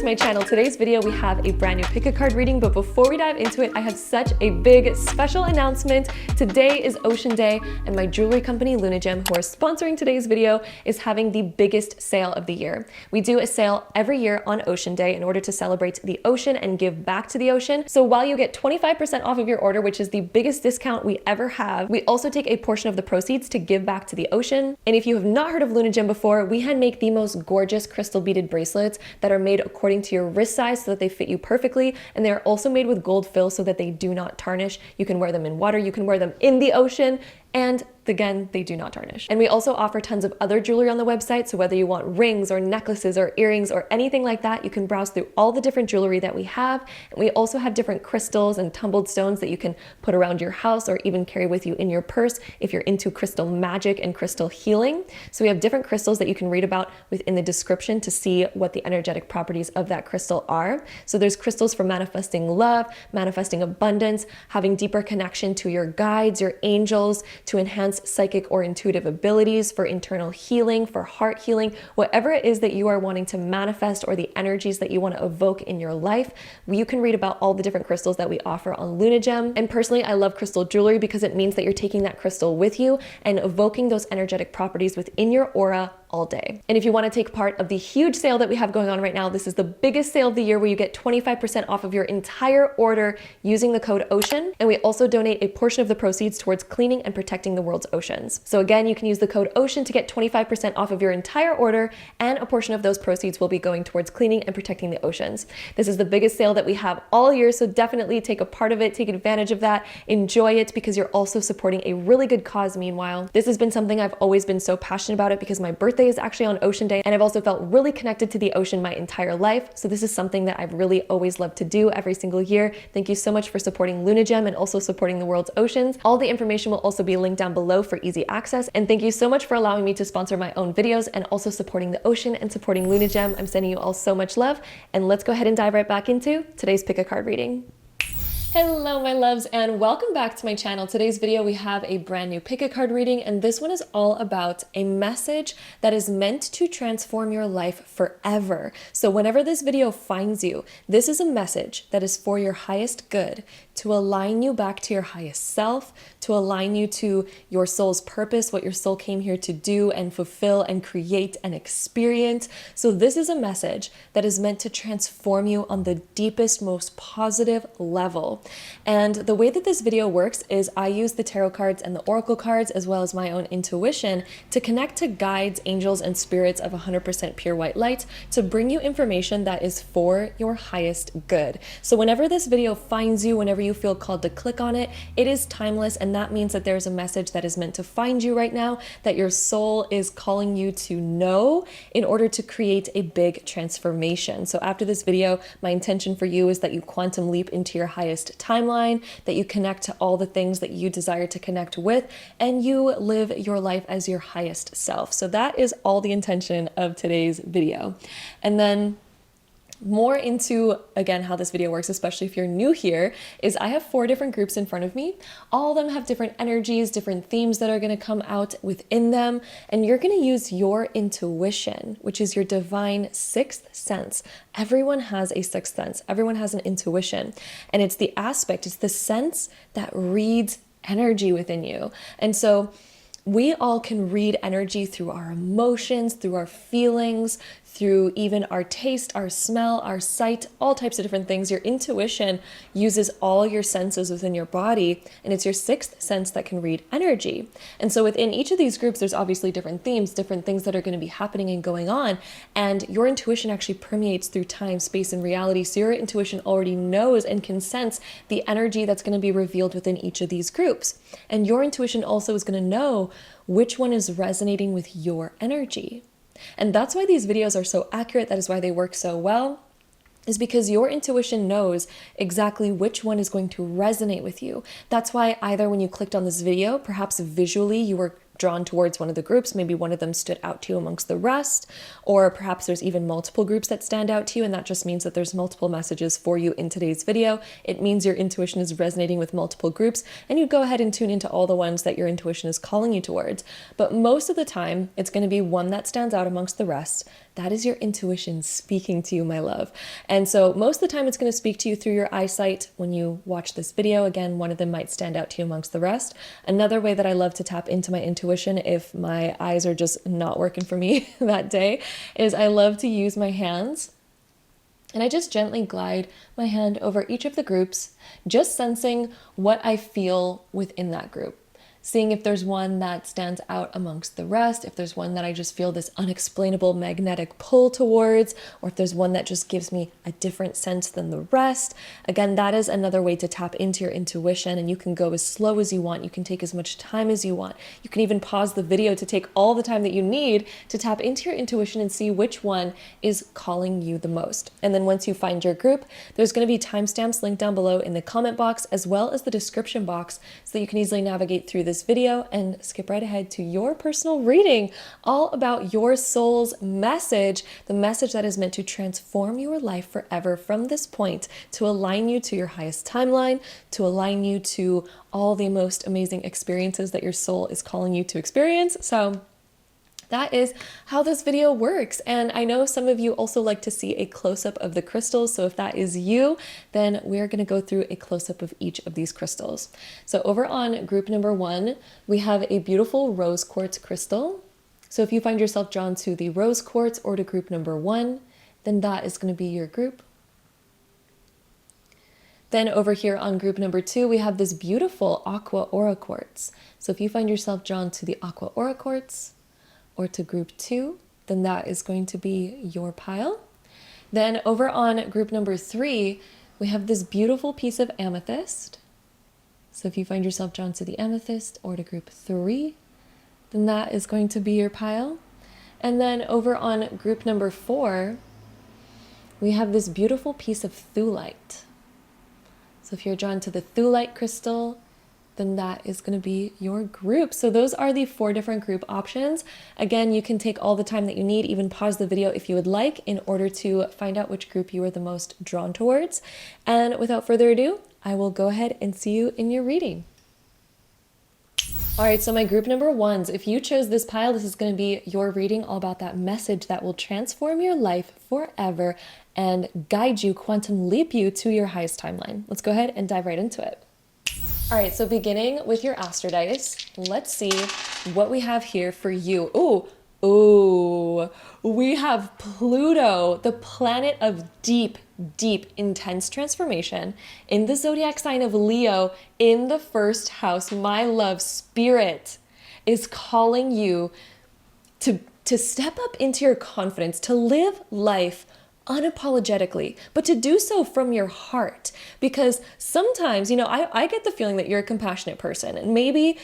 to my channel. Today's video, we have a brand new pick a card reading, but before we dive into it, I have such a big special announcement. Today is Ocean Day, and my jewelry company, LunaGem, who are sponsoring today's video, is having the biggest sale of the year. We do a sale every year on Ocean Day in order to celebrate the ocean and give back to the ocean. So while you get 25% off of your order, which is the biggest discount we ever have, we also take a portion of the proceeds to give back to the ocean. And if you have not heard of LunaGem before, we hand make the most gorgeous crystal beaded bracelets that are made according to your wrist size so that they fit you perfectly. And they're also made with gold fill so that they do not tarnish. You can wear them in water, you can wear them in the ocean, and again, they do not tarnish. And we also offer tons of other jewelry on the website, so whether you want rings or necklaces or earrings or anything like that, you can browse through all the different jewelry that we have. And we also have different crystals and tumbled stones that you can put around your house or even carry with you in your purse if you're into crystal magic and crystal healing. So we have different crystals that you can read about within the description to see what the energetic properties of that crystal are. So there's crystals for manifesting love, manifesting abundance, having deeper connection to your guides, your angels, to enhance psychic or intuitive abilities, for internal healing, for heart healing, whatever it is that you are wanting to manifest or the energies that you want to evoke in your life. You can read about all the different crystals that we offer on LunaGem. And personally, I love crystal jewelry because it means that you're taking that crystal with you and evoking those energetic properties within your aura all day. And if you want to take part of the huge sale that we have going on right now, this is the biggest sale of the year where you get 25% off of your entire order using the code OCEAN. And we also donate a portion of the proceeds towards cleaning and protecting the world's oceans. So again, you can use the code OCEAN to get 25% off of your entire order, and a portion of those proceeds will be going towards cleaning and protecting the oceans. This is the biggest sale that we have all year, so definitely take a part of it, take advantage of that, enjoy it, because you're also supporting a really good cause meanwhile. This has been something I've always been so passionate about it because my birthday is actually on Ocean Day, and I've also felt really connected to the ocean my entire life. So this is something that I've really always loved to do every single year. Thank you so much for supporting LunaGem and also supporting the world's oceans. All the information will also be linked down below for easy access. And thank you so much for allowing me to sponsor my own videos and also supporting the ocean and supporting LunaGem. I'm sending you all so much love, and let's go ahead and dive right back into today's pick a card reading. Hello my loves, and welcome back to my channel. Today's video, we have a brand new pick a card reading, and this one is all about a message that is meant to transform your life forever. So whenever this video finds you, this is a message that is for your highest good, to align you back to your highest self, to align you to your soul's purpose, what your soul came here to do and fulfill and create and experience. So this is a message that is meant to transform you on the deepest, most positive level. And the way that this video works is I use the tarot cards and the oracle cards, as well as my own intuition, to connect to guides, angels, and spirits of 100% pure white light to bring you information that is for your highest good. So whenever this video finds you, whenever you feel called to click on it, it is timeless, and that means that there's a message that is meant to find you right now, that your soul is calling you to know in order to create a big transformation. So after this video, my intention for you is that you quantum leap into your highest timeline, that you connect to all the things that you desire to connect with, and you live your life as your highest self. So that is all the intention of today's video. And then more into, again, how this video works, especially if you're new here, is I have 4 different groups in front of me. All of them have different energies, different themes that are going to come out within them, and you're going to use your intuition, which is your divine sixth sense. Everyone has a sixth sense. Everyone has an intuition, and it's the aspect, it's the sense that reads energy within you. And so we all can read energy through our emotions, through our feelings, through even our taste, our smell, our sight, all types of different things. Your intuition uses all your senses within your body, and it's your sixth sense that can read energy. And so within each of these groups, there's obviously different themes, different things that are going to be happening and going on, and your intuition actually permeates through time, space, and reality. So your intuition already knows and can sense the energy that's going to be revealed within each of these groups. And your intuition also is going to know which one is resonating with your energy. And that's why these videos are so accurate. That is why they work so well, is because your intuition knows exactly which one is going to resonate with you. That's why either when you clicked on this video, perhaps visually you were drawn towards one of the groups, maybe one of them stood out to you amongst the rest, or perhaps there's even multiple groups that stand out to you, and that just means that there's multiple messages for you in today's video. It means your intuition is resonating with multiple groups, and you go ahead and tune into all the ones that your intuition is calling you towards. But most of the time, it's going to be one that stands out amongst the rest that is your intuition speaking to you, my love. And so most of the time it's going to speak to you through your eyesight when you watch this video. Again, one of them might stand out to you amongst the rest. Another way that I love to tap into my intuition if my eyes are just not working for me that day is I love to use my hands. And I just gently glide my hand over each of the groups, just sensing what I feel within that group. Seeing if there's one that stands out amongst the rest, if there's one that I just feel this unexplainable magnetic pull towards, or if there's one that just gives me a different sense than the rest. Again, that is another way to tap into your intuition, and you can go as slow as you want. You can take as much time as you want. You can even pause the video to take all the time that you need to tap into your intuition and see which one is calling you the most. And then once you find your group, there's going to be timestamps linked down below in the comment box as well as the description box so that you can easily navigate through this video and skip right ahead to your personal reading, all about your soul's message, the message that is meant to transform your life forever from this point, to align you to your highest timeline, to align you to all the most amazing experiences that your soul is calling you to experience. So that is how this video works. And I know some of you also like to see a close-up of the crystals. So if that is you, then we're going to go through a close-up of each of these crystals. So over on group number 1, we have a beautiful rose quartz crystal. So if you find yourself drawn to the rose quartz or to group number 1, then that is going to be your group. Then over here on group number 2, we have this beautiful aqua aura quartz. So if you find yourself drawn to the aqua aura quartz, or to group 2, then that is going to be your pile. Then over on group number 3, we have this beautiful piece of amethyst. So if you find yourself drawn to the amethyst or to group 3, then that is going to be your pile. And then over on group number 4, we have this beautiful piece of Thulite. So if you're drawn to the Thulite crystal, then that is going to be your group. So those are the 4 different group options. Again, you can take all the time that you need, even pause the video if you would like, in order to find out which group you are the most drawn towards. And without further ado, I will go ahead and see you in your reading. All right, so my group number 1s, if you chose this pile, this is going to be your reading all about that message that will transform your life forever and guide you, quantum leap you to your highest timeline. Let's go ahead and dive right into it. All right, so beginning with your Astro Dice, let's see what we have here for you. Ooh, we have Pluto, the planet of deep, intense transformation in the zodiac sign of Leo in the 1st house. My love, Spirit is calling you to step up into your confidence, to live life unapologetically, but to do so from your heart. Because sometimes, I get the feeling that you're a compassionate person, and maybe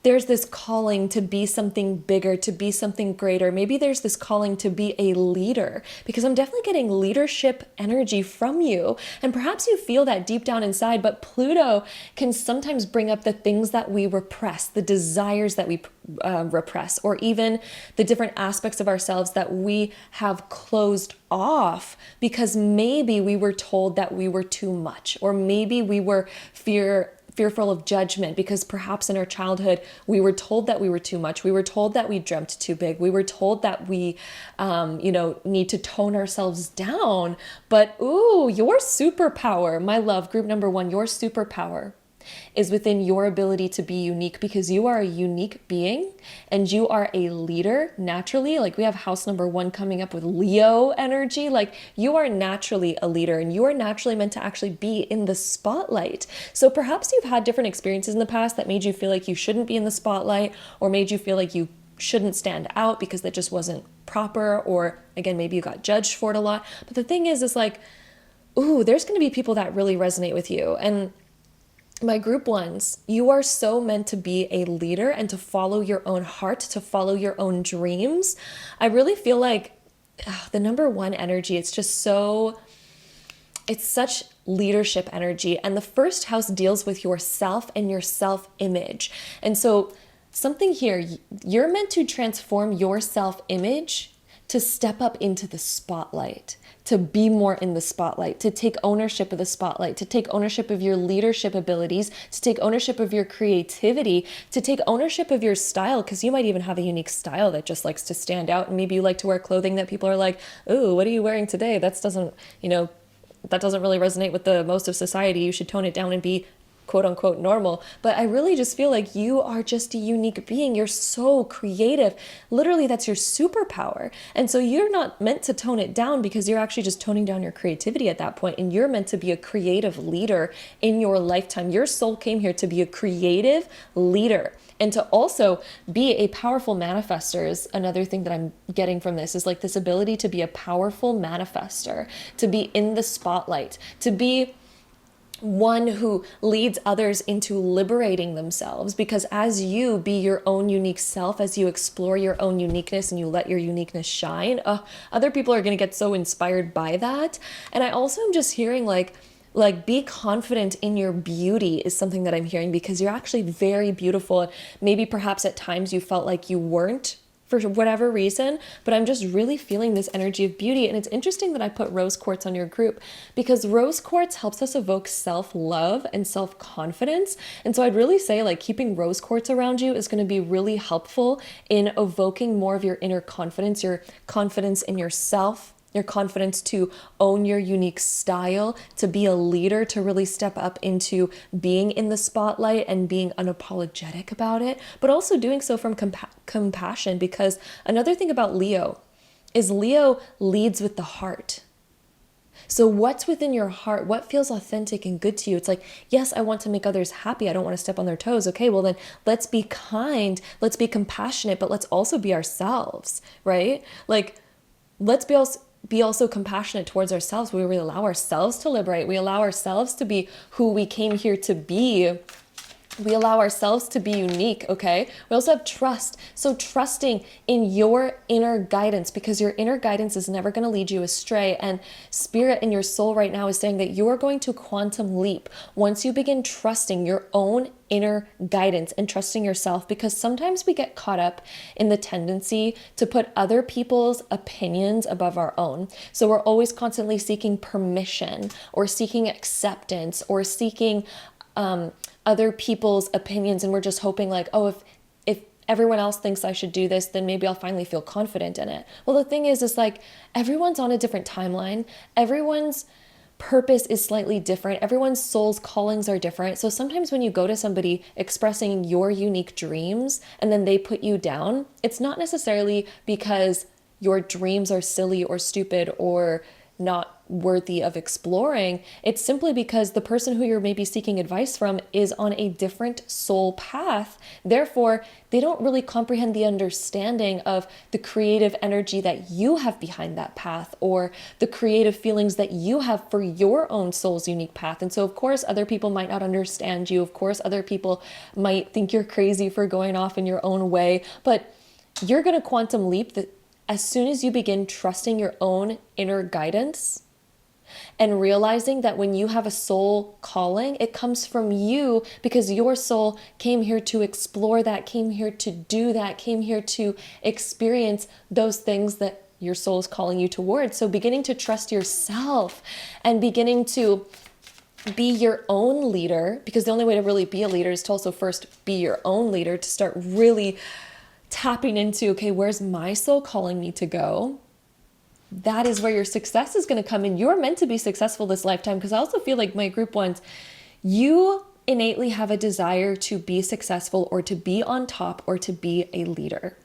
there's this calling to be something bigger, to be something greater. Maybe there's this calling to be a leader, because I'm definitely getting leadership energy from you. And perhaps you feel that deep down inside, but Pluto can sometimes bring up the things that we repress, the desires that we repress, or even the different aspects of ourselves that we have closed off because maybe we were told that we were too much, or maybe we were fearful of judgment because perhaps in our childhood we were told that we were too much. We were told that we dreamt too big. We were told that we, need to tone ourselves down. But your superpower, my love, group number 1, your superpower is within your ability to be unique, because you are a unique being and you are a leader naturally. Like, we have house number 1 coming up with Leo energy. Like, you are naturally a leader and you are naturally meant to actually be in the spotlight. So perhaps you've had different experiences in the past that made you feel like you shouldn't be in the spotlight, or made you feel like you shouldn't stand out because that just wasn't proper, or again, maybe you got judged for it a lot. But the thing is like, there's going to be people that really resonate with you. And my group 1s, you are so meant to be a leader and to follow your own heart, to follow your own dreams. I really feel like the number 1 energy, it's such leadership energy. And the 1st house deals with yourself and your self-image. And so something here, you're meant to transform your self-image to step up into the spotlight, to be more in the spotlight, to take ownership of the spotlight, to take ownership of your leadership abilities, to take ownership of your creativity, to take ownership of your style, because you might even have a unique style that just likes to stand out. And maybe you like to wear clothing that people are like, "Ooh, what are you wearing today? That doesn't really resonate with the most of society. You should tone it down and be quote unquote normal." But I really just feel like you are just a unique being. You're so creative. Literally, that's your superpower. And so you're not meant to tone it down, because you're actually just toning down your creativity at that point. And you're meant to be a creative leader in your lifetime. Your soul came here to be a creative leader. And to also be a powerful manifester is another thing that I'm getting from this, is like this ability to be a powerful manifester, to be in the spotlight, to be one who leads others into liberating themselves. Because as you be your own unique self, as you explore your own uniqueness and you let your uniqueness shine, other people are going to get so inspired by that. And I also am just hearing like be confident in your beauty is something that I'm hearing, because you're actually very beautiful. Maybe perhaps at times you felt like you weren't, for whatever reason, but I'm just really feeling this energy of beauty. And it's interesting that I put rose quartz on your group, because rose quartz helps us evoke self-love and self-confidence. And so I'd really say like keeping rose quartz around you is going to be really helpful in evoking more of your inner confidence, your confidence in yourself, your confidence to own your unique style, to be a leader, to really step up into being in the spotlight and being unapologetic about it, but also doing so from compassion. Because another thing about Leo is Leo leads with the heart. So what's within your heart? What feels authentic and good to you? It's like, yes, I want to make others happy. I don't want to step on their toes. Okay, well then let's be kind, let's be compassionate, but let's also be ourselves, right? Like, let's be also compassionate towards ourselves. We really allow ourselves to liberate. We allow ourselves to be who we came here to be. We allow ourselves to be unique, okay? We also have trust. So trusting in your inner guidance, because your inner guidance is never going to lead you astray. And spirit in your soul right now is saying that you are going to quantum leap once you begin trusting your own inner guidance and trusting yourself. Because sometimes we get caught up in the tendency to put other people's opinions above our own. So we're always constantly seeking permission or seeking acceptance or seeking other people's opinions, and we're just hoping like, oh, if everyone else thinks I should do this, then maybe I'll finally feel confident in it. Well, the thing is like everyone's on a different timeline. Everyone's purpose is slightly different. Everyone's soul's callings are different. So sometimes when you go to somebody expressing your unique dreams and then they put you down, it's not necessarily because your dreams are silly or stupid or not worthy of exploring. It's simply because the person who you're maybe seeking advice from is on a different soul path. Therefore, they don't really comprehend the understanding of the creative energy that you have behind that path, or the creative feelings that you have for your own soul's unique path. And so, of course, other people might not understand you. Of course, other people might think you're crazy for going off in your own way, but you're going to quantum leap that as soon as you begin trusting your own inner guidance and realizing that when you have a soul calling, it comes from you, because your soul came here to explore that, came here to do that, came here to experience those things that your soul is calling you towards. So beginning to trust yourself and beginning to be your own leader, because the only way to really be a leader is to also first be your own leader, to start really tapping into, okay, where's my soul calling me to go? That is where your success is going to come in. You're meant to be successful this lifetime, because I also feel like my group ones, you innately have a desire to be successful or to be on top or to be a leader.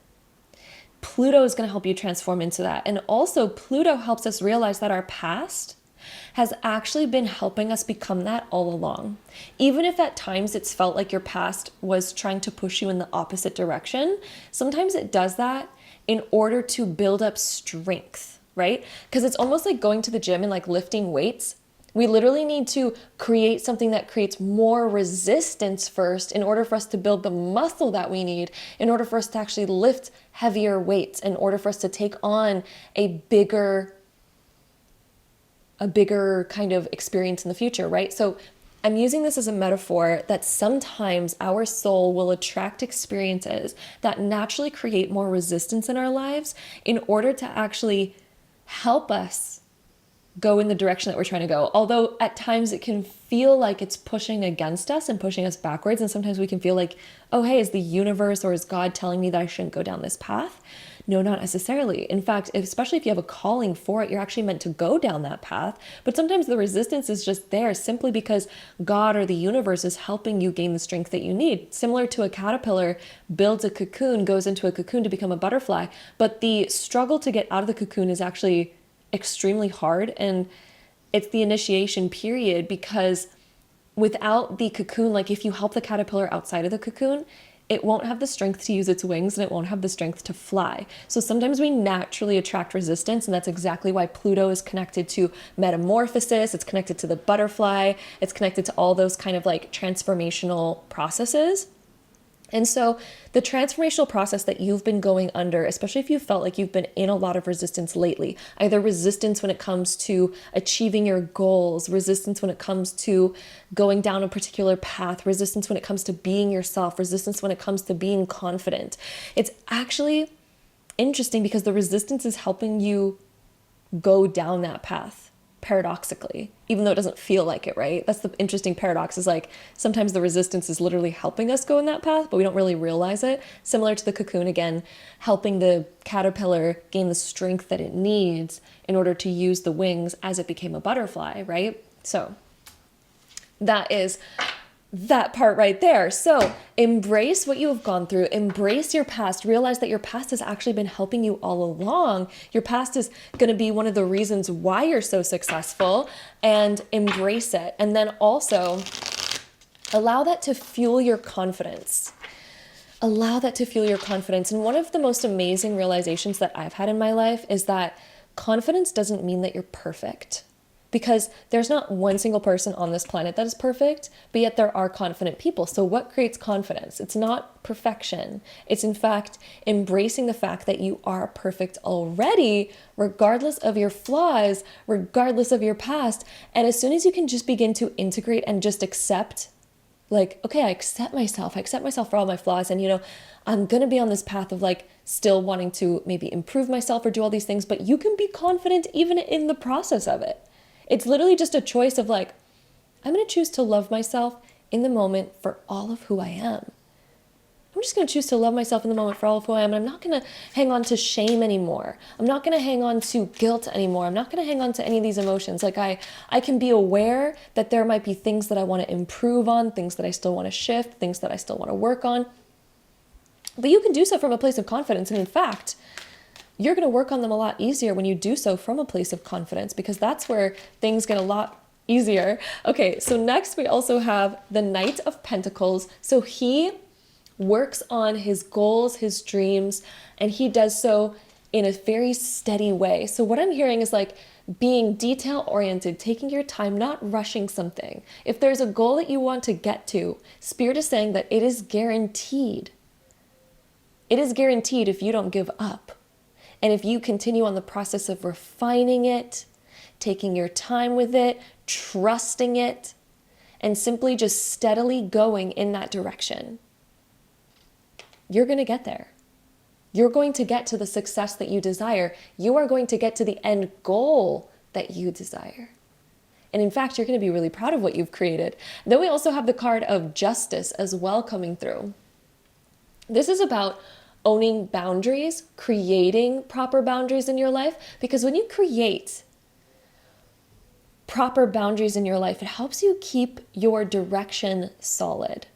Pluto is going to help you transform into that. And also Pluto helps us realize that our past has actually been helping us become that all along. Even if at times it's felt like your past was trying to push you in the opposite direction, sometimes it does that in order to build up strength, right? Because it's almost like going to the gym and like lifting weights. We literally need to create something that creates more resistance first in order for us to build the muscle that we need, in order for us to actually lift heavier weights, in order for us to take on a bigger kind of experience in the future, right? So I'm using this as a metaphor that sometimes our soul will attract experiences that naturally create more resistance in our lives in order to actually help us go in the direction that we're trying to go. Although at times it can feel like it's pushing against us and pushing us backwards. And sometimes we can feel like, oh, hey, is the universe or is God telling me that I shouldn't go down this path? No, not necessarily. In fact, especially if you have a calling for it, you're actually meant to go down that path. But sometimes the resistance is just there simply because God or the universe is helping you gain the strength that you need. Similar to a caterpillar builds a cocoon, goes into a cocoon to become a butterfly. But the struggle to get out of the cocoon is actually extremely hard. And it's the initiation period, because without the cocoon, like if you help the caterpillar outside of the cocoon, it won't have the strength to use its wings and it won't have the strength to fly. So sometimes we naturally attract resistance, and that's exactly why Pluto is connected to metamorphosis, it's connected to the butterfly, it's connected to all those kind of like transformational processes. And so the transformational process that you've been going under, especially if you felt like you've been in a lot of resistance lately, either resistance when it comes to achieving your goals, resistance when it comes to going down a particular path, resistance when it comes to being yourself, resistance when it comes to being confident. It's actually interesting because the resistance is helping you go down that path. Paradoxically, even though it doesn't feel like it, right? That's the interesting paradox, is like sometimes the resistance is literally helping us go in that path, but we don't really realize it. Similar to the cocoon, again, helping the caterpillar gain the strength that it needs in order to use the wings as it became a butterfly, right? So that is that part right there. So embrace what you have gone through, embrace your past, realize that your past has actually been helping you all along. Your past is going to be one of the reasons why you're so successful, and embrace it. And then also allow that to fuel your confidence. Allow that to fuel your confidence. And one of the most amazing realizations that I've had in my life is that confidence doesn't mean that you're perfect. Because there's not one single person on this planet that is perfect, but yet there are confident people. So what creates confidence? It's not perfection. It's in fact embracing the fact that you are perfect already, regardless of your flaws, regardless of your past. And as soon as you can just begin to integrate and just accept, like, okay, I accept myself for all my flaws. And, I'm going to be on this path of like still wanting to maybe improve myself or do all these things, but you can be confident even in the process of it. It's literally just a choice of like, I'm going to choose to love myself in the moment for all of who I am. I'm just going to choose to love myself in the moment for all of who I am. And I'm not going to hang on to shame anymore. I'm not going to hang on to guilt anymore. I'm not going to hang on to any of these emotions. Like I can be aware that there might be things that I want to improve on, things that I still want to shift, things that I still want to work on. But you can do so from a place of confidence. And in fact, you're going to work on them a lot easier when you do so from a place of confidence, because that's where things get a lot easier. Okay, so next we also have the Knight of Pentacles. So he works on his goals, his dreams, and he does so in a very steady way. So what I'm hearing is like being detail oriented, taking your time, not rushing something. If there's a goal that you want to get to, Spirit is saying that it is guaranteed. It is guaranteed if you don't give up. And if you continue on the process of refining it, taking your time with it, trusting it, and simply just steadily going in that direction, you're going to get there. You're going to get to the success that you desire. You are going to get to the end goal that you desire. And in fact, you're going to be really proud of what you've created. Then we also have the card of Justice as well coming through. This is about owning boundaries, creating proper boundaries in your life. Because when you create proper boundaries in your life, it helps you keep your direction solid.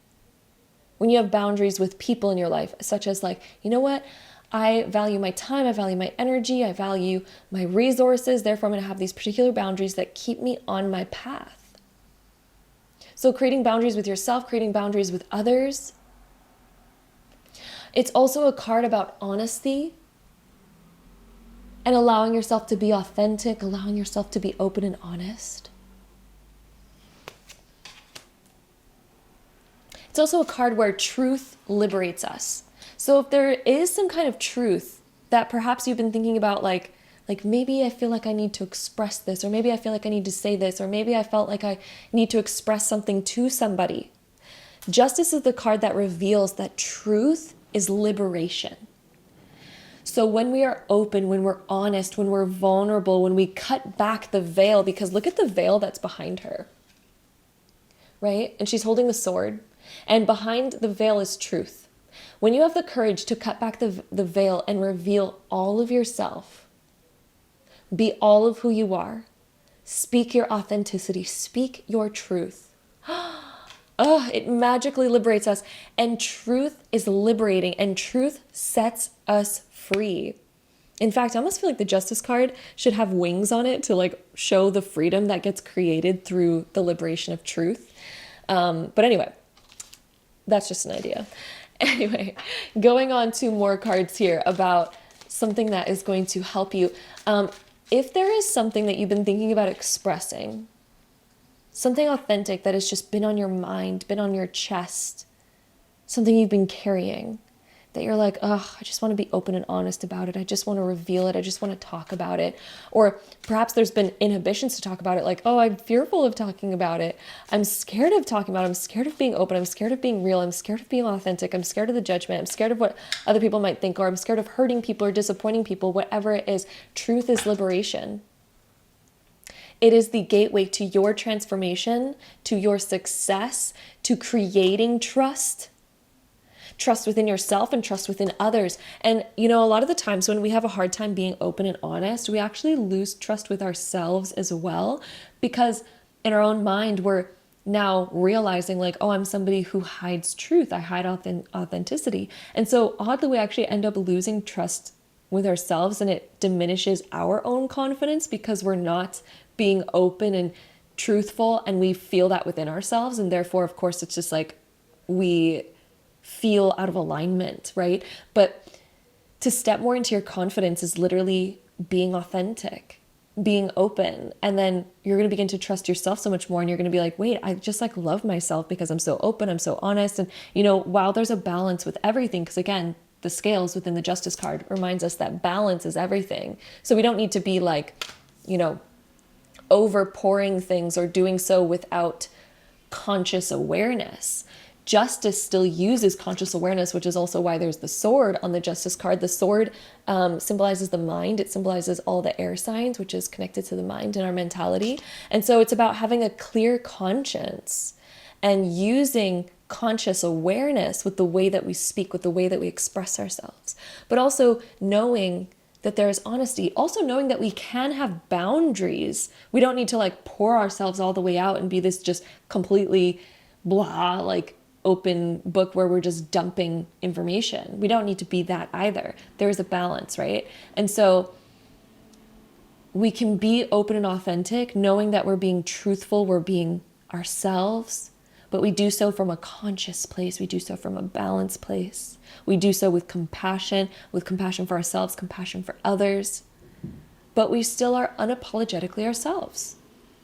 When you have boundaries with people in your life, such as like, you know what? I value my time, I value my energy, I value my resources. Therefore, I'm going to have these particular boundaries that keep me on my path. So creating boundaries with yourself, creating boundaries with others. It's also a card about honesty and allowing yourself to be authentic, allowing yourself to be open and honest. It's also a card where truth liberates us. So if there is some kind of truth that perhaps you've been thinking about like Like maybe I feel like I need to express this, or maybe I feel like I need to say this, or maybe I felt like I need to express something to somebody. Justice is the card that reveals that truth is liberation. So when we are open, when we're honest, when we're vulnerable, when we cut back the veil, because look at the veil that's behind her, right? And she's holding the sword, and behind the veil is truth. When you have the courage to cut back the veil and reveal all of yourself, be all of who you are, speak your authenticity, speak your truth. Oh, it magically liberates us. And truth is liberating, and truth sets us free. In fact, I almost feel like the Justice card should have wings on it to like show the freedom that gets created through the liberation of truth. But anyway, that's just an idea. Anyway, going on to more cards here about something that is going to help you. If there is something that you've been thinking about expressing, something authentic that has just been on your mind, been on your chest, something you've been carrying, that you're like, oh, I just want to be open and honest about it. I just want to reveal it. I just want to talk about it. Or perhaps there's been inhibitions to talk about it. Like, oh, I'm fearful of talking about it. I'm scared of talking about it. I'm scared of being open. I'm scared of being real. I'm scared of being authentic. I'm scared of the judgment. I'm scared of what other people might think, or I'm scared of hurting people or disappointing people, whatever it is. Truth is liberation. It is the gateway to your transformation, to your success, to creating trust. Trust within yourself and trust within others. And, you know, a lot of the times when we have a hard time being open and honest, we actually lose trust with ourselves as well, because in our own mind, we're now realizing like, oh, I'm somebody who hides truth. I hide authenticity. And so oddly, we actually end up losing trust with ourselves, and it diminishes our own confidence because we're not being open and truthful, and we feel that within ourselves. And therefore, of course, it's just like we feel out of alignment, right? But to step more into your confidence is literally being authentic, being open. And then you're going to begin to trust yourself so much more. And you're going to be like, wait, I just like love myself because I'm so open, I'm so honest. And, you know, while there's a balance with everything, because again, the scales within the Justice card reminds us that balance is everything. So we don't need to be like, you know, over pouring things or doing so without conscious awareness. Justice still uses conscious awareness, which is also why there's the sword on the Justice card. The sword symbolizes the mind. It symbolizes all the air signs, which is connected to the mind and our mentality. And so it's about having a clear conscience and using conscious awareness with the way that we speak, with the way that we express ourselves, but also knowing that there is honesty, also knowing that we can have boundaries. We don't need to like pour ourselves all the way out and be this just completely blah, like open book where we're just dumping information. We don't need to be that either. There is a balance, right? And so we can be open and authentic, knowing that we're being truthful, we're being ourselves, but we do so from a conscious place. We do so from a balanced place. We do so with compassion for ourselves, compassion for others, but we still are unapologetically ourselves.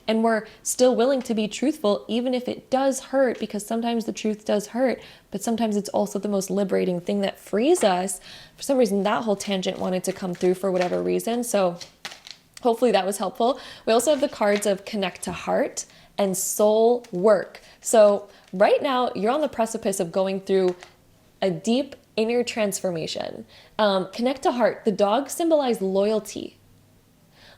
And we're still willing to be truthful, even if it does hurt, because sometimes the truth does hurt, but sometimes it's also the most liberating thing that frees us. For some reason, that whole tangent wanted to come through for whatever reason. So hopefully that was helpful. We also have the cards of connect to heart and soul work. So right now, you're on the precipice of going through a deep inner transformation. Connect to heart. The dog symbolized loyalty.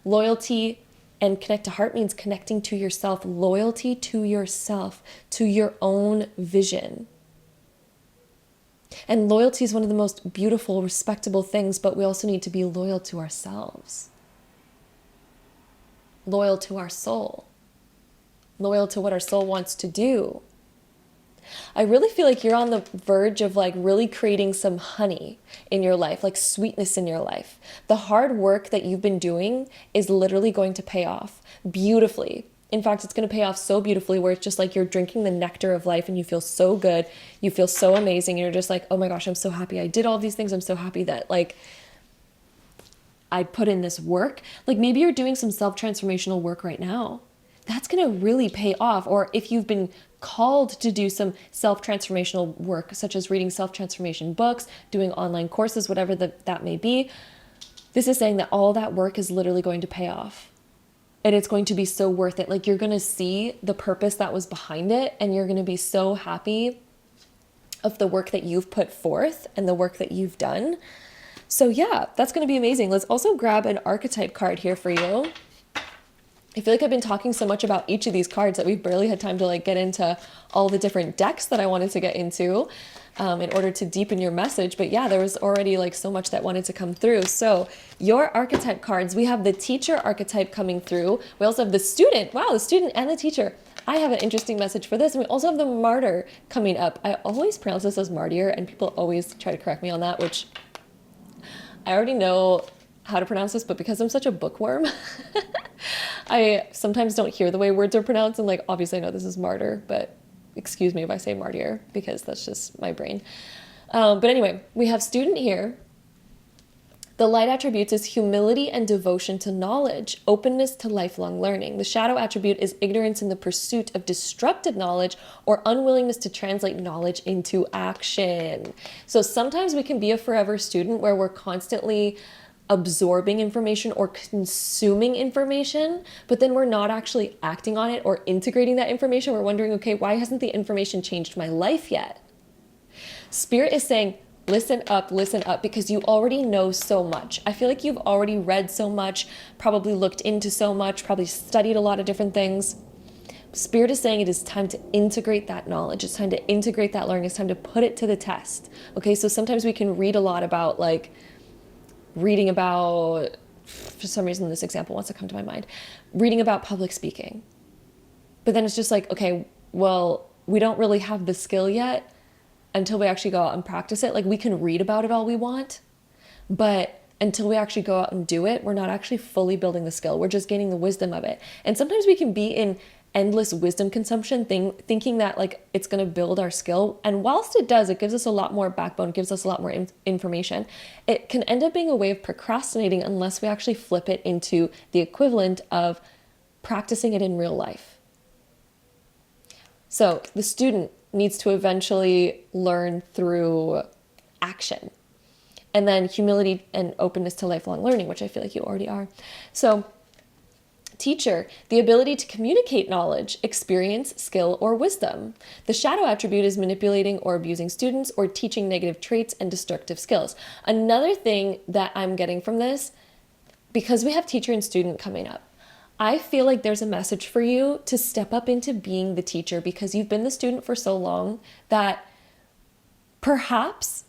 Loyalty. And connect to heart means connecting to yourself, loyalty to yourself, to your own vision. And loyalty is one of the most beautiful, respectable things, but we also need to be loyal to ourselves, loyal to our soul, loyal to what our soul wants to do. I really feel like you're on the verge of like really creating some honey in your life, like sweetness in your life. The hard work that you've been doing is literally going to pay off beautifully. In fact, it's going to pay off so beautifully where it's just like you're drinking the nectar of life and you feel so good. You feel so amazing. And you're just like, oh my gosh, I'm so happy I did all these things. I'm so happy that like I put in this work. Like maybe you're doing some self-transformational work right now. That's going to really pay off. Or if you've been called to do some self-transformational work, such as reading self-transformation books, doing online courses, whatever that may be, This is saying that all that work is literally going to pay off. And it's going to be so worth it. Like, you're going to see the purpose that was behind it, and you're going to be so happy of the work that you've put forth and the work that you've done. So yeah, that's going to be amazing. Let's also grab an archetype card here for you. I feel like I've been talking so much about each of these cards that we've barely had time to like get into all the different decks that I wanted to get into in order to deepen your message. But yeah, there was already like so much that wanted to come through. So your archetype cards, we have the teacher archetype coming through. We also have the student. Wow, the student and the teacher. I have an interesting message for this. And we also have the martyr coming up. I always pronounce this as martyr, and people always try to correct me on that, which I already know how to pronounce this, but because I'm such a bookworm, I sometimes don't hear the way words are pronounced. And like, obviously I know this is martyr, but excuse me if I say martyr, because that's just my brain. But anyway, we have student here. The light attributes is humility and devotion to knowledge, openness to lifelong learning. The shadow attribute is ignorance in the pursuit of destructive knowledge or unwillingness to translate knowledge into action. So sometimes we can be a forever student where we're constantly absorbing information or consuming information, but then we're not actually acting on it or integrating that information. We're wondering, okay, why hasn't the information changed my life yet? Spirit is saying, listen up, because you already know so much. I feel like you've already read so much, probably looked into so much, probably studied a lot of different things. Spirit is saying it is time to integrate that knowledge. It's time to integrate that learning. It's time to put it to the test. Okay, so sometimes we can read a lot about reading about, for some reason this example wants to come to my mind, reading about public speaking. But then it's just like, okay, well, we don't really have the skill yet until we actually go out and practice it. Like, we can read about it all we want, but until we actually go out and do it, we're not actually fully building the skill. We're just gaining the wisdom of it. And sometimes we can be in endless wisdom consumption thinking that like it's going to build our skill. And whilst it does, it gives us a lot more backbone, gives us a lot more information. It can end up being a way of procrastinating unless we actually flip it into the equivalent of practicing it in real life. So the student needs to eventually learn through action. And then humility and openness to lifelong learning, which I feel like you already are. So teacher, the ability to communicate knowledge, experience, skill, or wisdom. The shadow attribute is manipulating or abusing students or teaching negative traits and destructive skills. Another thing that I'm getting from this, because we have teacher and student coming up, I feel like there's a message for you to step up into being the teacher, because you've been the student for so long that perhaps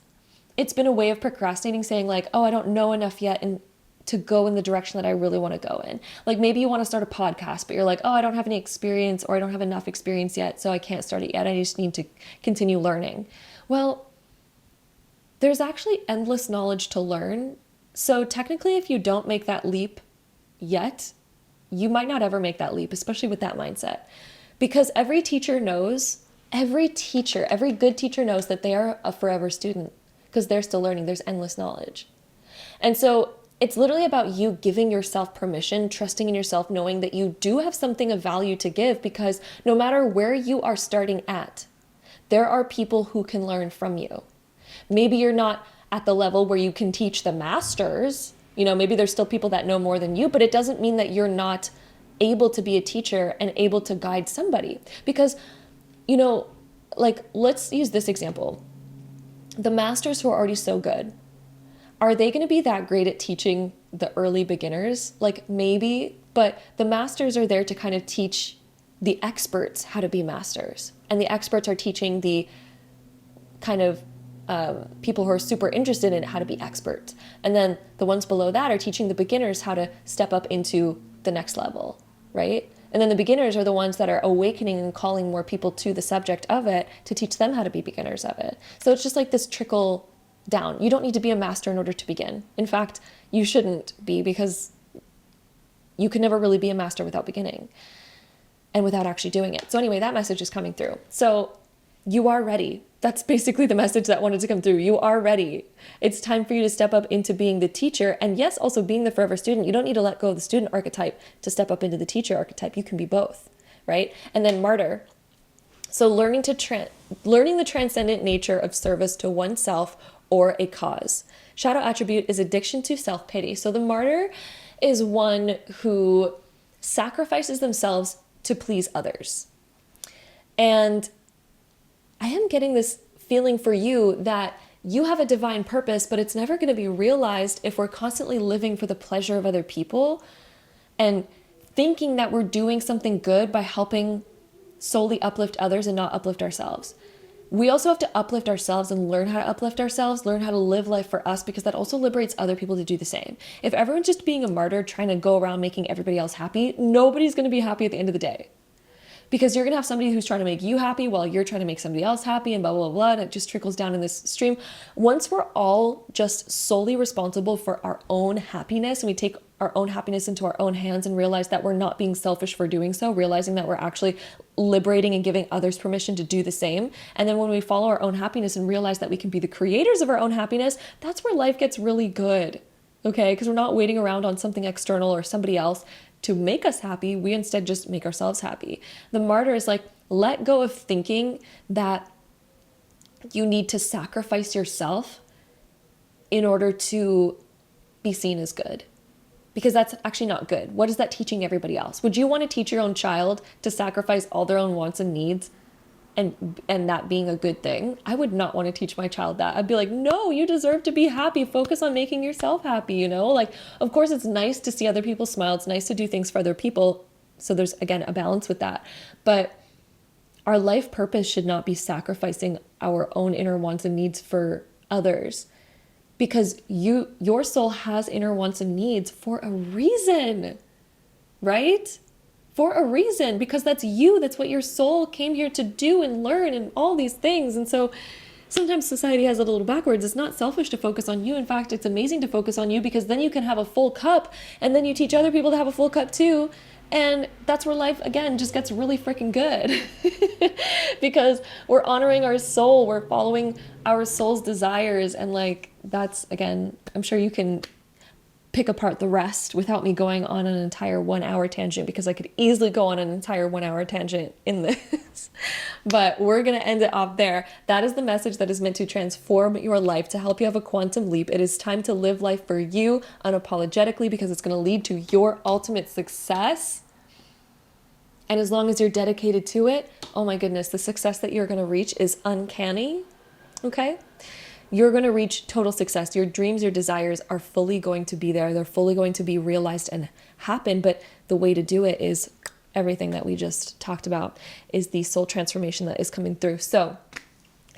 it's been a way of procrastinating, saying like, oh, I don't know enough yet and to go in the direction that I really want to go in. Like maybe you want to start a podcast, but you're like, oh, I don't have any experience, or I don't have enough experience yet, so I can't start it yet. I just need to continue learning. Well, there's actually endless knowledge to learn. So technically, if you don't make that leap yet, you might not ever make that leap, especially with that mindset. Because every teacher knows, every good teacher knows that they are a forever student, because they're still learning. There's endless knowledge. And so it's literally about you giving yourself permission, trusting in yourself, knowing that you do have something of value to give, because no matter where you are starting at, there are people who can learn from you. Maybe you're not at the level where you can teach the masters. You know, maybe there's still people that know more than you, but it doesn't mean that you're not able to be a teacher and able to guide somebody. Because, you know, like, let's use this example. The masters who are already so good, are they going to be that great at teaching the early beginners? Like maybe, but the masters are there to kind of teach the experts how to be masters. And the experts are teaching the kind of people who are super interested in how to be experts. And then the ones below that are teaching the beginners how to step up into the next level, right? And then the beginners are the ones that are awakening and calling more people to the subject of it to teach them how to be beginners of it. So it's just like this trickle down. You don't need to be a master in order to begin. In fact, you shouldn't be, because you can never really be a master without beginning and without actually doing it. So anyway, that message is coming through. So you are ready. That's basically the message that wanted to come through. You are ready. It's time for you to step up into being the teacher, and yes, also being the forever student. You don't need to let go of the student archetype to step up into the teacher archetype. You can be both, right? And then martyr. So learning the transcendent nature of service to oneself or a cause. shadow attribute is addiction to self-pity. So the martyr is one who sacrifices themselves to please others. And I am getting this feeling for you that you have a divine purpose, but it's never going to be realized if we're constantly living for the pleasure of other people and thinking that we're doing something good by helping solely uplift others and not uplift ourselves. We also have to uplift ourselves and learn how to uplift ourselves, learn how to live life for us, because that also liberates other people to do the same. If everyone's just being a martyr, trying to go around making everybody else happy, nobody's going to be happy at the end of the day. Because you're going to have somebody who's trying to make you happy while you're trying to make somebody else happy, and blah, blah, blah, and it just trickles down in this stream. Once we're all just solely responsible for our own happiness, and we take our own happiness into our own hands and realize that we're not being selfish for doing so, realizing that we're actually liberating and giving others permission to do the same. And then when we follow our own happiness and realize that we can be the creators of our own happiness, that's where life gets really good, okay? Because we're not waiting around on something external or somebody else to make us happy. We instead just make ourselves happy. The martyr is like, let go of thinking that you need to sacrifice yourself in order to be seen as good. Because that's actually not good. What is that teaching everybody else? Would you want to teach your own child to sacrifice all their own wants and needs and that being a good thing? I would not want to teach my child that. I'd be like, no, you deserve to be happy. Focus on making yourself happy, you know? Like, of course, it's nice to see other people smile. It's nice to do things for other people. So there's, again, a balance with that. But our life purpose should not be sacrificing our own inner wants and needs for others. Because your soul has inner wants and needs for a reason, right? For a reason, because that's you. That's what your soul came here to do and learn and all these things. And so sometimes society has it a little backwards. It's not selfish to focus on you. In fact, it's amazing to focus on you, because then you can have a full cup, and then you teach other people to have a full cup too. And that's where life, again, just gets really freaking good. Because we're honoring our soul. We're following our soul's desires. And like, that's, again, I'm sure you can pick apart the rest without me going on an entire 1 hour tangent, because I could easily go on an entire 1 hour tangent in this. But we're going to end it off there. That is the message that is meant to transform your life, to help you have a quantum leap. It is time to live life for you unapologetically, because it's going to lead to your ultimate success. And as long as you're dedicated to it, oh my goodness, the success that you're going to reach is uncanny. Okay? You're going to reach total success. Your dreams, your desires are fully going to be there. They're fully going to be realized and happen. But the way to do it is everything that we just talked about, is the soul transformation that is coming through. So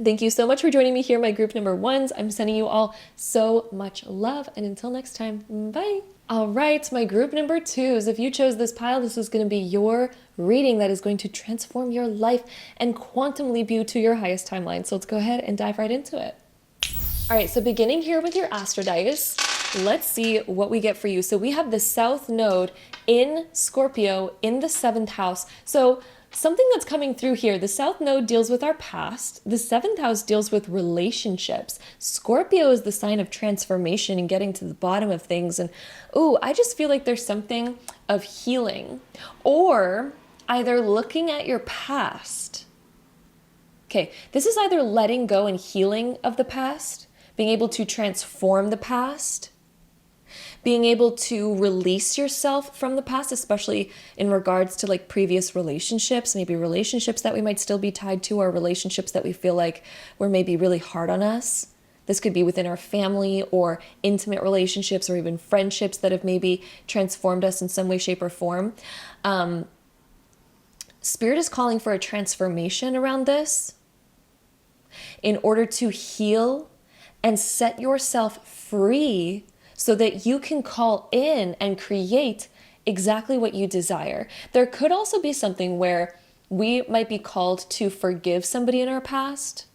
thank you so much for joining me here, my group number ones. I'm sending you all so much love. And until next time, bye. All right, my group number twos. If you chose this pile, this is going to be your reading that is going to transform your life and quantum leap you to your highest timeline. So let's go ahead and dive right into it. All right, so beginning here with your astro dice, let's see what we get for you. So we have the South Node in Scorpio in the 7th house. So something that's coming through here, the South Node deals with our past. The 7th house deals with relationships. Scorpio is the sign of transformation and getting to the bottom of things. And ooh, I just feel like there's something of healing, or either looking at your past. Okay, this is either letting go and healing of the past, being able to transform the past, being able to release yourself from the past, especially in regards to like previous relationships, maybe relationships that we might still be tied to, or relationships that we feel like were maybe really hard on us. This could be within our family or intimate relationships, or even friendships that have maybe transformed us in some way, shape, or form. Spirit is calling for a transformation around this in order to heal and set yourself free, so that you can call in and create exactly what you desire. There could also be something where we might be called to forgive somebody in our past.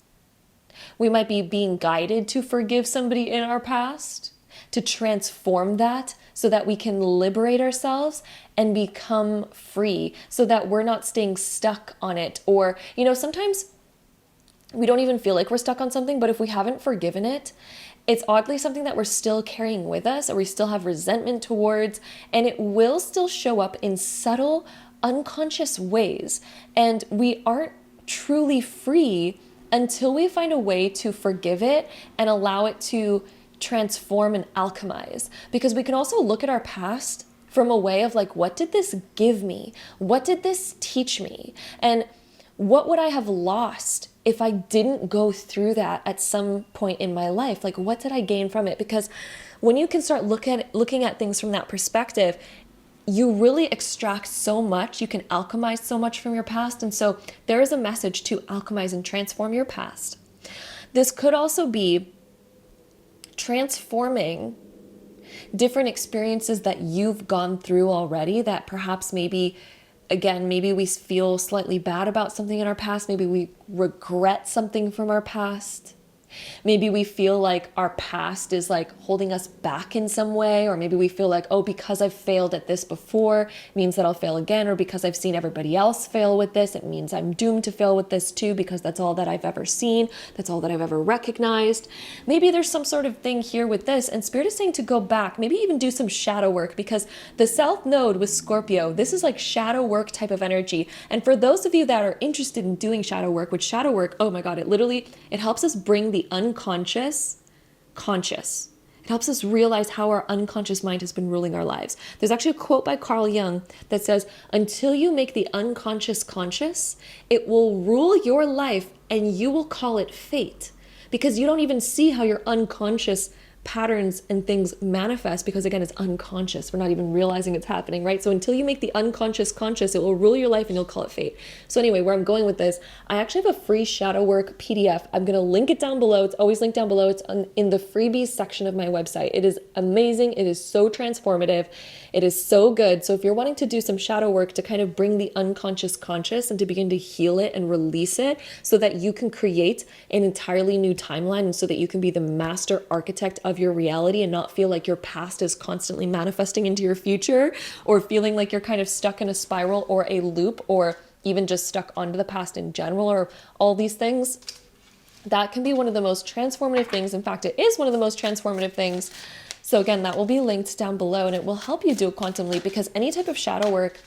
We might be being guided to forgive somebody in our past, to transform that so that we can liberate ourselves and become free, so that we're not staying stuck on it. Or, you know, sometimes we don't even feel like we're stuck on something, but if we haven't forgiven it, it's oddly something that we're still carrying with us, or we still have resentment towards, and it will still show up in subtle, unconscious ways. And we aren't truly free until we find a way to forgive it and allow it to transform and alchemize, because we can also look at our past from a way of like, what did this give me? What did this teach me? And what would I have lost if I didn't go through that at some point in my life? Like, what did I gain from it? Because when you can start looking at things from that perspective, you really extract so much, you can alchemize so much from your past. And so there is a message to alchemize and transform your past. This could also be transforming different experiences that you've gone through already, that perhaps maybe we feel slightly bad about something in our past. Maybe we regret something from our past. Maybe we feel like our past is like holding us back in some way, or maybe we feel like, oh, because I've failed at this before, it means that I'll fail again, or because I've seen everybody else fail with this, it means I'm doomed to fail with this too, because that's all that I've ever seen, that's all that I've ever recognized. Maybe there's some sort of thing here with this, and Spirit is saying to go back, maybe even do some shadow work, because the South Node with Scorpio, this is like shadow work type of energy. And for those of you that are interested in doing shadow work, with shadow work, oh my God, it helps us bring the unconscious conscious. It helps us realize how our unconscious mind has been ruling our lives. There's actually a quote by Carl Jung that says, until you make the unconscious conscious, it will rule your life and you will call it fate, because you don't even see how your unconscious patterns and things manifest, because again, it's unconscious. We're not even realizing it's happening, right? So until you make the unconscious conscious, it will rule your life and you'll call it fate. So anyway, where I'm going with this, I actually have a free shadow work PDF. I'm going to link it down below. It's always linked down below. It's in the freebies section of my website. It is amazing. It is so transformative. It is so good. So if you're wanting to do some shadow work to kind of bring the unconscious conscious and to begin to heal it and release it so that you can create an entirely new timeline, and so that you can be the master architect of your reality and not feel like your past is constantly manifesting into your future, or feeling like you're kind of stuck in a spiral or a loop, or even just stuck onto the past in general, or all these things. That can be one of the most transformative things. In fact, it is one of the most transformative things. So again, that will be linked down below, and it will help you do a quantum leap, because any type of shadow work,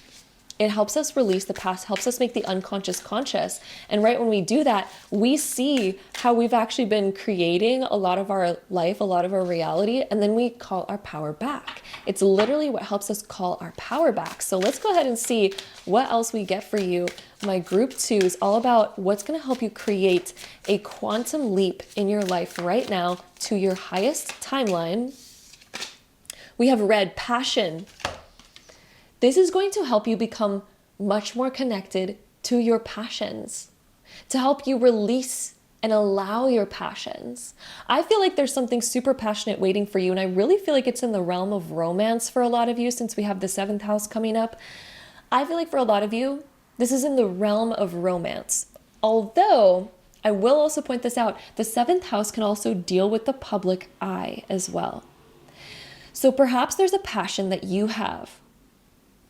it helps us release the past, helps us make the unconscious conscious. And right when we do that, we see how we've actually been creating a lot of our life, a lot of our reality, and then we call our power back. It's literally what helps us call our power back. So let's go ahead and see what else we get for you. My group 2 is all about what's going to help you create a quantum leap in your life right now to your highest timeline. We have red, passion. This is going to help you become much more connected to your passions, to help you release and allow your passions. I feel like there's something super passionate waiting for you, and I really feel like it's in the realm of romance for a lot of you, since we have the 7th house coming up. I feel like for a lot of you, this is in the realm of romance. Although, I will also point this out, the 7th house can also deal with the public eye as well. So perhaps there's a passion that you have,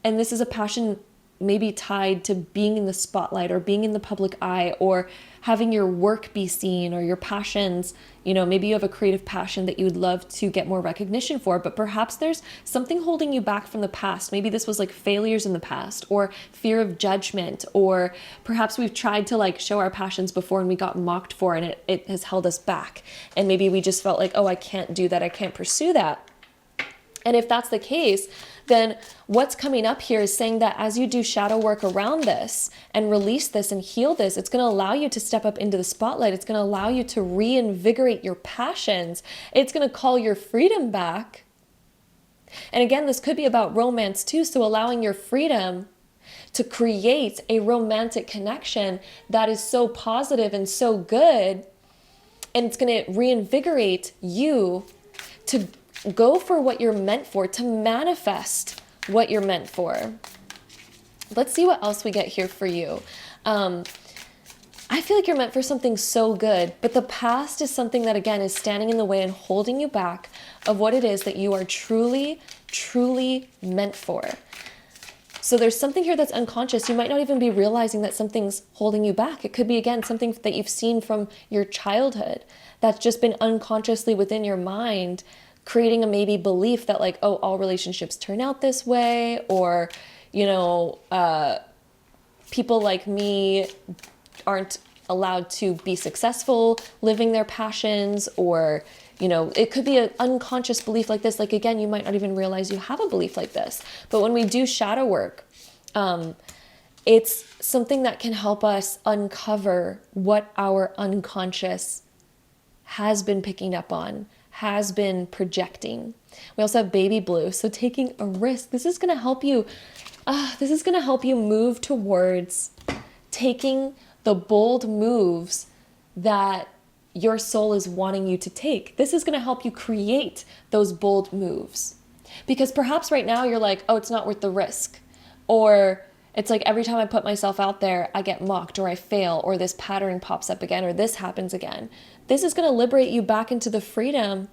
and this is a passion maybe tied to being in the spotlight or being in the public eye, or having your work be seen, or your passions. You know, maybe you have a creative passion that you would love to get more recognition for, but perhaps there's something holding you back from the past. Maybe this was like failures in the past, or fear of judgment, or perhaps we've tried to like show our passions before and we got mocked for, and it has held us back. And maybe we just felt like, oh, I can't do that. I can't pursue that. And if that's the case, then what's coming up here is saying that as you do shadow work around this and release this and heal this, it's going to allow you to step up into the spotlight. It's going to allow you to reinvigorate your passions. It's going to call your freedom back. And again, this could be about romance too. So allowing your freedom to create a romantic connection that is so positive and so good. And it's going to reinvigorate you to go for what you're meant for, to manifest what you're meant for. Let's see what else we get here for you. I feel like you're meant for something so good, but the past is something that, again, is standing in the way and holding you back of what it is that you are truly, truly meant for. So there's something here that's unconscious. You might not even be realizing that something's holding you back. It could be, again, something that you've seen from your childhood that's just been unconsciously within your mind, creating a maybe belief that like, oh, all relationships turn out this way, or, you know, people like me aren't allowed to be successful living their passions, or, You know, it could be an unconscious belief like this. Like, again, you might not even realize you have a belief like this. But when we do shadow work, it's something that can help us uncover what our unconscious has been picking up on, has been projecting. We also have baby blue. So taking a risk, this is going to help you. This is going to help you move towards taking the bold moves that your soul is wanting you to take. This is going to help you create those bold moves. Because perhaps right now you're like, oh, it's not worth the risk. Or it's like every time I put myself out there, I get mocked or I fail or this pattern pops up again or this happens again. This is going to liberate you back into the freedom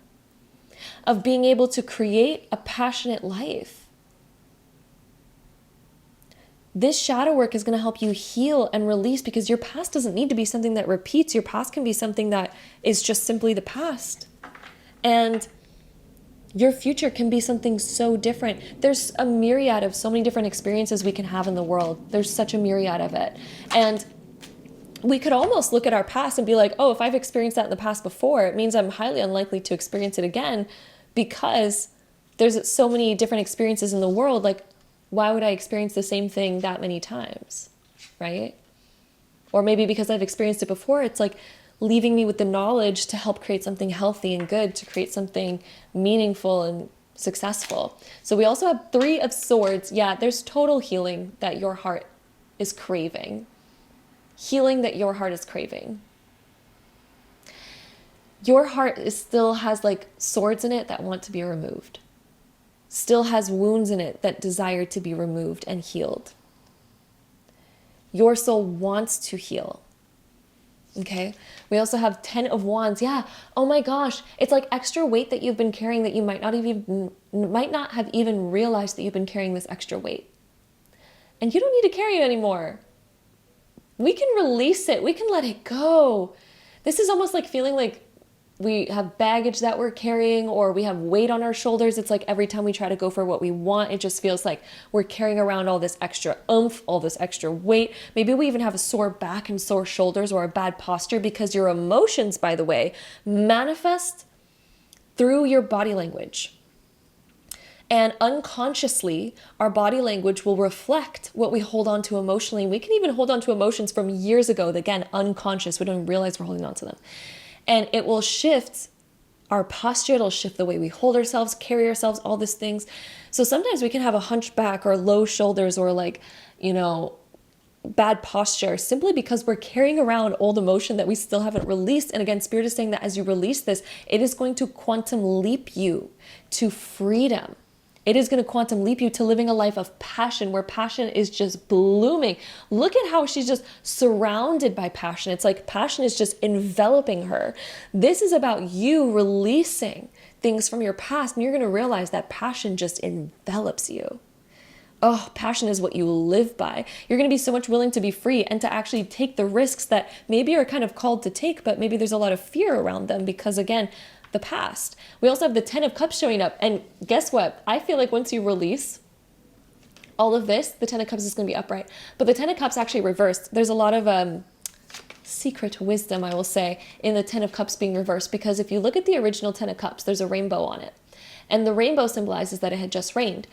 of being able to create a passionate life. This shadow work is going to help you heal and release, because your past doesn't need to be something that repeats. Your past can be something that is just simply the past. And your future can be something so different. There's a myriad of so many different experiences we can have in the world. There's such a myriad of it. And we could almost look at our past and be like, oh, if I've experienced that in the past before, it means I'm highly unlikely to experience it again, because there's so many different experiences in the world. Like, why would I experience the same thing that many times, right? Or maybe because I've experienced it before, it's like leaving me with the knowledge to help create something healthy and good, to create something meaningful and successful. So we also have 3 of Swords. Yeah, there's total healing that your heart is craving. Healing that your heart is craving. Your heart still has like swords in it that want to be removed. Still has wounds in it that desire to be removed and healed. Your soul wants to heal. Okay. We also have 10 of Wands. Yeah. Oh my gosh. It's like extra weight that you've been carrying that you might not have even realized that you've been carrying this extra weight. And you don't need to carry it anymore. We can release it. We can let it go. This is almost like feeling like we have baggage that we're carrying, or we have weight on our shoulders. It's like every time we try to go for what we want, it just feels like we're carrying around all this extra oomph, all this extra weight. Maybe we even have a sore back and sore shoulders or a bad posture, because your emotions, by the way, manifest through your body language. And unconsciously, our body language will reflect what we hold on to emotionally. We can even hold on to emotions from years ago, again, unconscious. We don't even realize we're holding on to them. And it will shift our posture. It'll shift the way we hold ourselves, carry ourselves, all these things. So sometimes we can have a hunchback or low shoulders or like, you know, bad posture simply because we're carrying around old emotion that we still haven't released. And again, Spirit is saying that as you release this, it is going to quantum leap you to freedom. It is going to quantum leap you to living a life of passion, where passion is just blooming. Look at how she's just surrounded by passion. It's like passion is just enveloping her. This is about you releasing things from your past, and you're going to realize that passion just envelops you. Oh, passion is what you live by. You're going to be so much willing to be free and to actually take the risks that maybe you're kind of called to take, but maybe there's a lot of fear around them because, again, the past. We also have the 10 of Cups showing up. And guess what? I feel like once you release all of this, the 10 of Cups is going to be upright. But the 10 of Cups actually reversed. There's a lot of secret wisdom, I will say, in the 10 of Cups being reversed. Because if you look at the original 10 of Cups, there's a rainbow on it. And the rainbow symbolizes that it had just rained.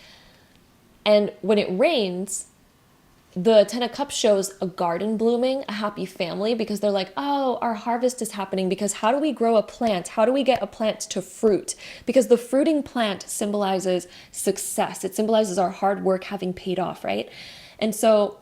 And when it rains, the 10 of Cups shows a garden blooming, a happy family, because they're like, oh, our harvest is happening. Because how do we grow a plant? How do we get a plant to fruit? Because the fruiting plant symbolizes success. It symbolizes our hard work having paid off, right? And so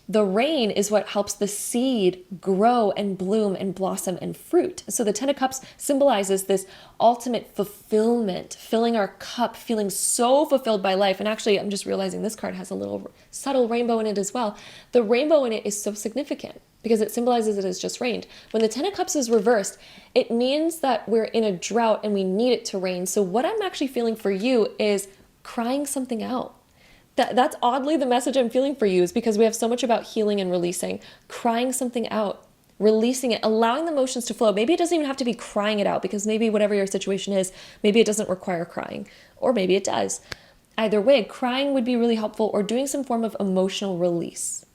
the rain is what helps the seed grow and bloom and blossom and fruit. So the 10 of Cups symbolizes this ultimate fulfillment, filling our cup, feeling so fulfilled by life. And actually, I'm just realizing this card has a little subtle rainbow in it as well. The rainbow in it is so significant because it symbolizes it has just rained. When the 10 of Cups is reversed, it means that we're in a drought and we need it to rain. So what I'm actually feeling for you is crying something out. That's oddly the message I'm feeling for you, is because we have so much about healing and releasing, crying something out, releasing it, allowing the emotions to flow. Maybe it doesn't even have to be crying it out, because maybe whatever your situation is, maybe it doesn't require crying, or maybe it does. Either way, crying would be really helpful, or doing some form of emotional release.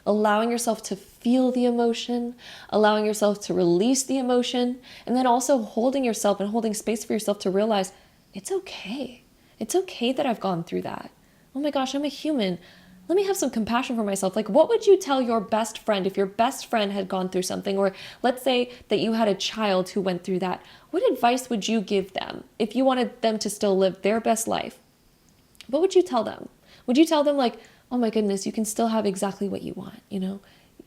allowing yourself to feel the emotion, allowing yourself to release the emotion, and then also holding yourself and holding space for yourself to realize it's okay. It's okay that I've gone through that. Oh my gosh, I'm a human. Let me have some compassion for myself. Like, what would you tell your best friend if your best friend had gone through something? Or let's say that you had a child who went through that. What advice would you give them if you wanted them to still live their best life? What would you tell them? Would you tell them like, oh my goodness, you can still have exactly what you want, you know?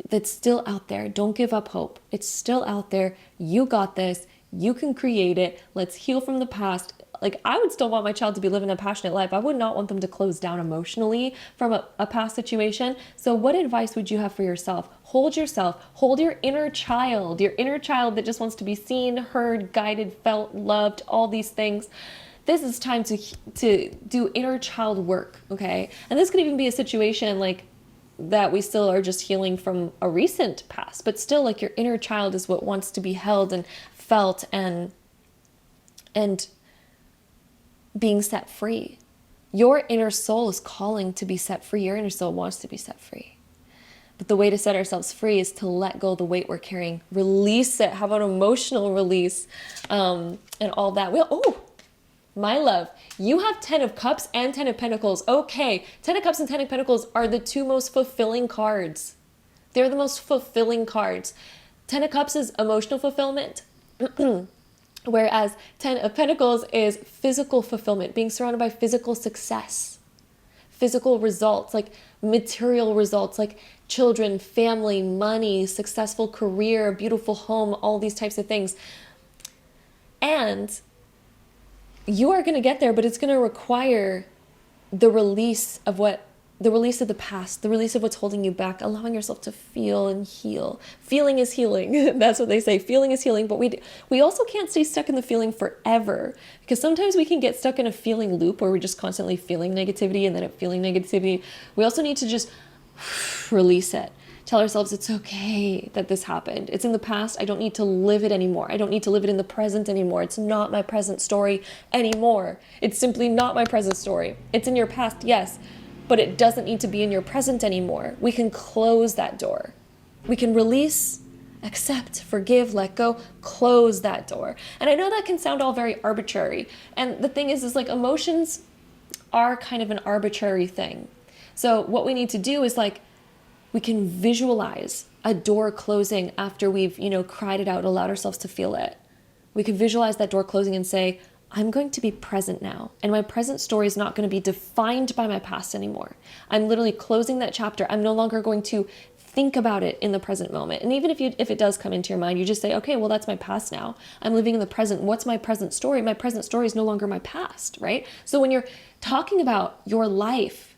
That's still out there. Don't give up hope. It's still out there. You got this. You can create it. Let's heal from the past. Like, I would still want my child to be living a passionate life. I would not want them to close down emotionally from a past situation. So what advice would you have for yourself? Hold yourself. Hold your inner child that just wants to be seen, heard, guided, felt, loved, all these things. This is time to do inner child work, okay? And this could even be a situation like that we still are just healing from a recent past, but still, like, your inner child is what wants to be held and felt and being set free. Your inner soul is calling to be set free. Your inner soul wants to be set free. But the way to set ourselves free is to let go of the weight we're carrying. Release it. Have an emotional release and all that. My love, you have 10 of Cups and 10 of Pentacles. Okay, 10 of Cups and 10 of Pentacles are the two most fulfilling cards. They're the most fulfilling cards. 10 of Cups is emotional fulfillment. Whereas 10 of Pentacles is physical fulfillment, being surrounded by physical success, physical results, like material results, like children, family, money, successful career, beautiful home, all these types of things. And you are going to get there, but it's going to require the release of the past, the release of what's holding you back, allowing yourself to feel and heal. Feeling is healing. That's what they say. Feeling is healing. But we also can't stay stuck in the feeling forever, because sometimes we can get stuck in a feeling loop where we're just constantly feeling negativity and then feeling negativity. We also need to just release it. Tell ourselves it's okay that this happened. It's in the past. I don't need to live it anymore. I don't need to live it in the present anymore. It's not my present story anymore. It's simply not my present story. It's in your past, yes, but it doesn't need to be in your present anymore. We can close that door. We can release, accept, forgive, let go, close that door. And I know that can sound all very arbitrary. And the thing is like, emotions are kind of an arbitrary thing. So what we need to do is like, we can visualize a door closing after we've, cried it out, allowed ourselves to feel it. We can visualize that door closing and say, I'm going to be present now. And my present story is not going to be defined by my past anymore. I'm literally closing that chapter. I'm no longer going to think about it in the present moment. And even if it does come into your mind, you just say, okay, well, that's my past now. I'm living in the present. What's my present story? My present story is no longer my past, right? So when you're talking about your life,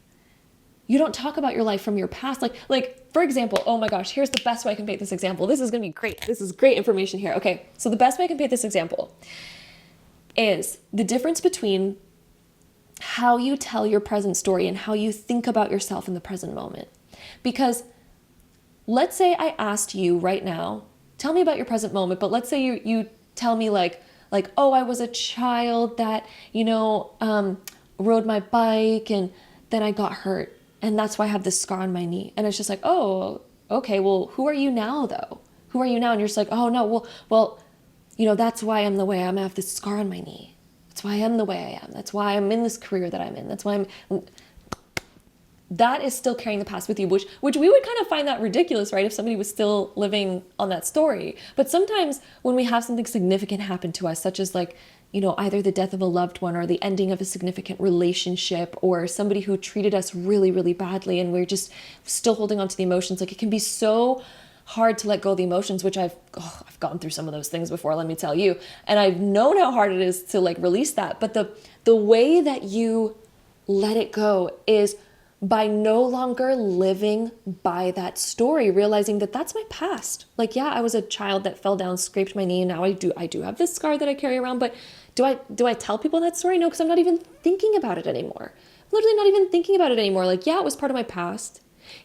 you don't talk about your life from your past. Like for example, oh my gosh, here's the best way I can paint this example. This is going to be great. This is great information here. Okay, so the best way I can paint this example is the difference between how you tell your present story and how you think about yourself in the present moment. Because let's say I asked you right now, tell me about your present moment, but let's say you tell me like, oh, I was a child that, rode my bike and then I got hurt. And that's why I have this scar on my knee. And it's just like, oh, okay, well, who are you now though? Who are you now? And you're just like, oh no, well, that's why I'm the way I am. I have this scar on my knee. That's why I am the way I am. That's why I'm in this career that I'm in. That's why that is still carrying the past with you, which we would kind of find that ridiculous, right? If somebody was still living on that story. But sometimes when we have something significant happen to us, such as like, either the death of a loved one or the ending of a significant relationship or somebody who treated us really, really badly, and we're just still holding on to the emotions. Like, it can be so hard to let go of the emotions, which I've gone through some of those things before, let me tell you. And I've known how hard it is to like release that. But the way that you let it go is by no longer living by that story, realizing that that's my past. Like, yeah, I was a child that fell down, scraped my knee, and now I do have this scar that I carry around. But do I tell people that story? No, because I'm not even thinking about it anymore. I'm literally not even thinking about it anymore. Like, yeah, it was part of my past.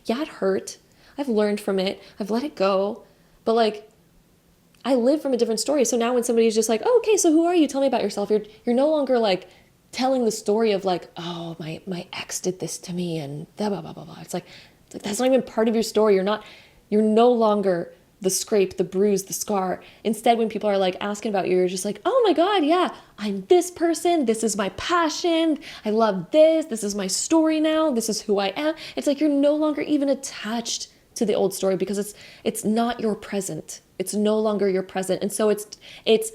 Yeah, it hurt. I've learned from it. I've let it go. But like, I live from a different story. So now when somebody's just like, oh, okay, so who are you? Tell me about yourself. You're no longer like telling the story of like, oh, my ex did this to me and blah, blah, blah, blah, blah. It's like, Like, that's not even part of your story. You're no longer the scrape, the bruise, the scar. Instead, when people are like asking about you, you're just like, oh my God, yeah, I'm this person. This is my passion. I love this. This is my story now. This is who I am. It's like you're no longer even attached to the old story because it's not your present. It's no longer your present. And so it's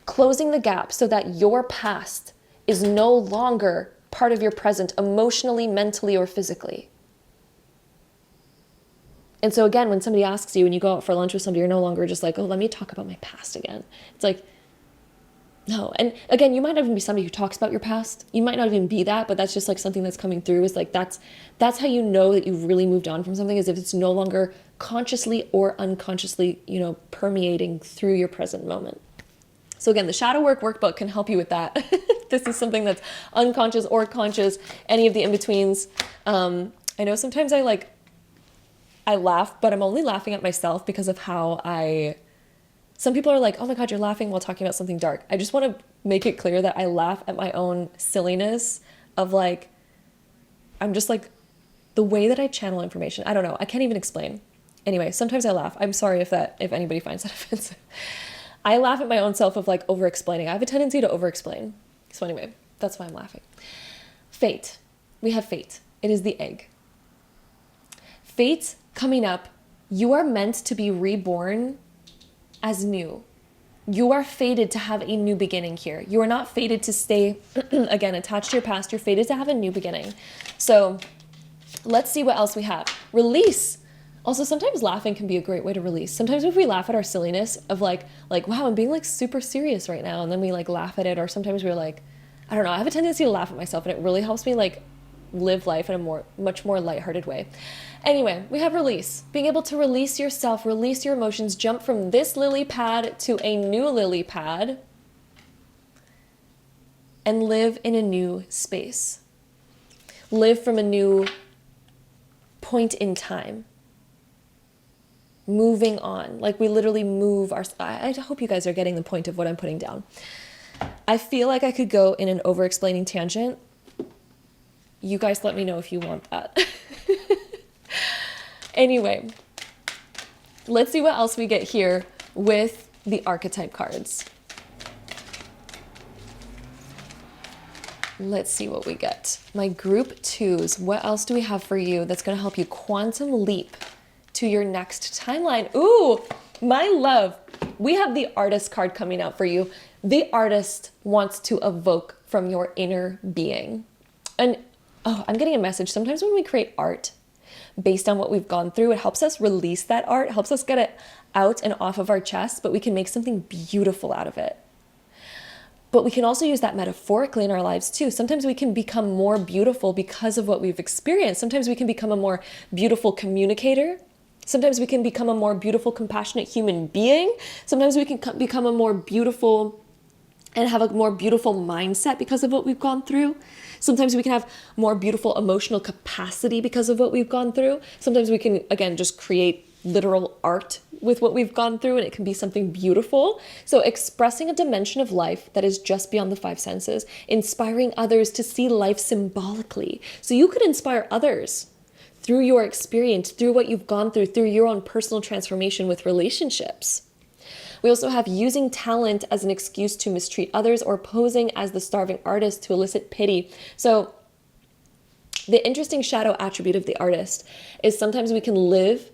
closing the gap so that your past is no longer part of your present emotionally, mentally, or physically. And so again, when somebody asks you and you go out for lunch with somebody, you're no longer just like, oh, let me talk about my past again. It's like, no. And again, you might not even be somebody who talks about your past. You might not even be that, but that's just like something that's coming through. Is like, that's how you know that you've really moved on from something, is if it's no longer consciously or unconsciously, permeating through your present moment. So again, the shadow work workbook can help you with that. This is something that's unconscious or conscious, any of the in-betweens. I know sometimes I laugh, but I'm only laughing at myself because of how some people are like, oh my God, you're laughing while talking about something dark. I just want to make it clear that I laugh at my own silliness of like, I'm just like, the way that I channel information. I don't know. I can't even explain. Anyway, sometimes I laugh. I'm sorry if anybody finds that offensive. I laugh at my own self of like over-explaining. I have a tendency to over-explain. So anyway, that's why I'm laughing. Fate. We have fate. It is the egg. Fate coming up, you are meant to be reborn as new. You are fated to have a new beginning here. You are not fated to stay, again, attached to your past. You're fated to have a new beginning. So let's see what else we have. Release. Also, sometimes laughing can be a great way to release. Sometimes if we laugh at our silliness of like, wow, I'm being like super serious right now. And then we like laugh at it. Or sometimes we're like, I don't know. I have a tendency to laugh at myself, and it really helps me like live life in a much more lighthearted way. Anyway, we have release. Being able to release yourself, release your emotions, jump from this lily pad to a new lily pad, and live in a new space. Live from a new point in time. Moving on. Like we literally move I hope you guys are getting the point of what I'm putting down. I feel like I could go in an over-explaining tangent. You guys let me know if you want that. Anyway, let's see what else we get here with the archetype cards. Let's see what we get. My group twos. What else do we have for you that's going to help you quantum leap to your next timeline? Ooh, my love. We have the artist card coming out for you. The artist wants to evoke from your inner being. And oh, I'm getting a message. Sometimes when we create art based on what we've gone through, it helps us release that art, helps us get it out and off of our chest, but we can make something beautiful out of it. But we can also use that metaphorically in our lives too. Sometimes we can become more beautiful because of what we've experienced. Sometimes we can become a more beautiful communicator. Sometimes we can become a more beautiful, compassionate human being. Sometimes we can become a more beautiful and have a more beautiful mindset because of what we've gone through. Sometimes we can have more beautiful emotional capacity because of what we've gone through. Sometimes we can, again, just create literal art with what we've gone through, and it can be something beautiful. So expressing a dimension of life that is just beyond the five senses, inspiring others to see life symbolically. So you could inspire others through your experience, through what you've gone through your own personal transformation with relationships. We also have using talent as an excuse to mistreat others, or posing as the starving artist to elicit pity. So the interesting shadow attribute of the artist is sometimes we can live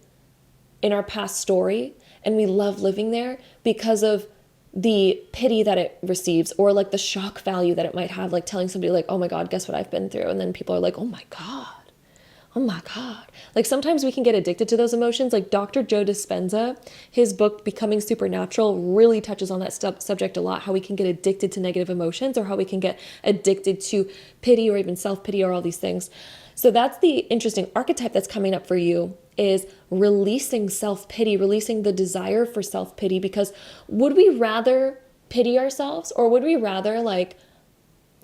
in our past story and we love living there because of the pity that it receives, or like the shock value that it might have, like telling somebody like, oh my God, guess what I've been through? And then people are like, oh my God. Oh my God. Like sometimes we can get addicted to those emotions. Like Dr. Joe Dispenza, his book, Becoming Supernatural, really touches on that subject a lot, how we can get addicted to negative emotions, or how we can get addicted to pity or even self-pity or all these things. So that's the interesting archetype that's coming up for you, is releasing self-pity, releasing the desire for self-pity, because would we rather pity ourselves, or would we rather like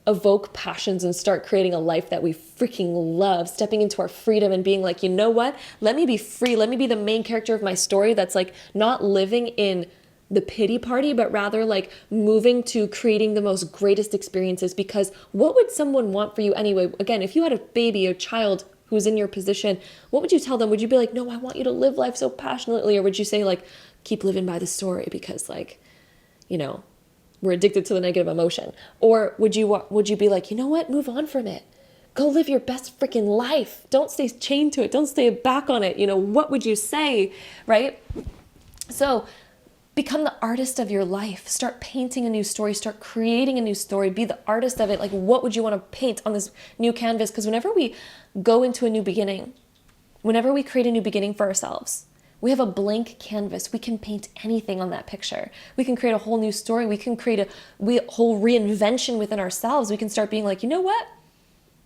evoke passions and start creating a life that we freaking love, stepping into our freedom and being like, you know what? Let me be free. Let me be the main character of my story that's like not living in the pity party, but rather like moving to creating the greatest experiences. Because what would someone want for you anyway? Again, if you had a baby, a child, who's in your position, what would you tell them? Would you be like, no, I want you to live life so passionately? Or would you say like, keep living by the story because like, you know, we're addicted to the negative emotion? Or would you be like, you know what, move on from it. Go live your best freaking life. Don't stay chained to it. Don't stay back on it. You know, what would you say, right? So become the artist of your life. Start painting a new story. Start creating a new story. Be the artist of it. Like, what would you want to paint on this new canvas? Because whenever we go into a new beginning, whenever we create a new beginning for ourselves, we have a blank canvas. We can paint anything on that picture. We can create a whole new story. We can create a whole reinvention within ourselves. We can start being like, you know what?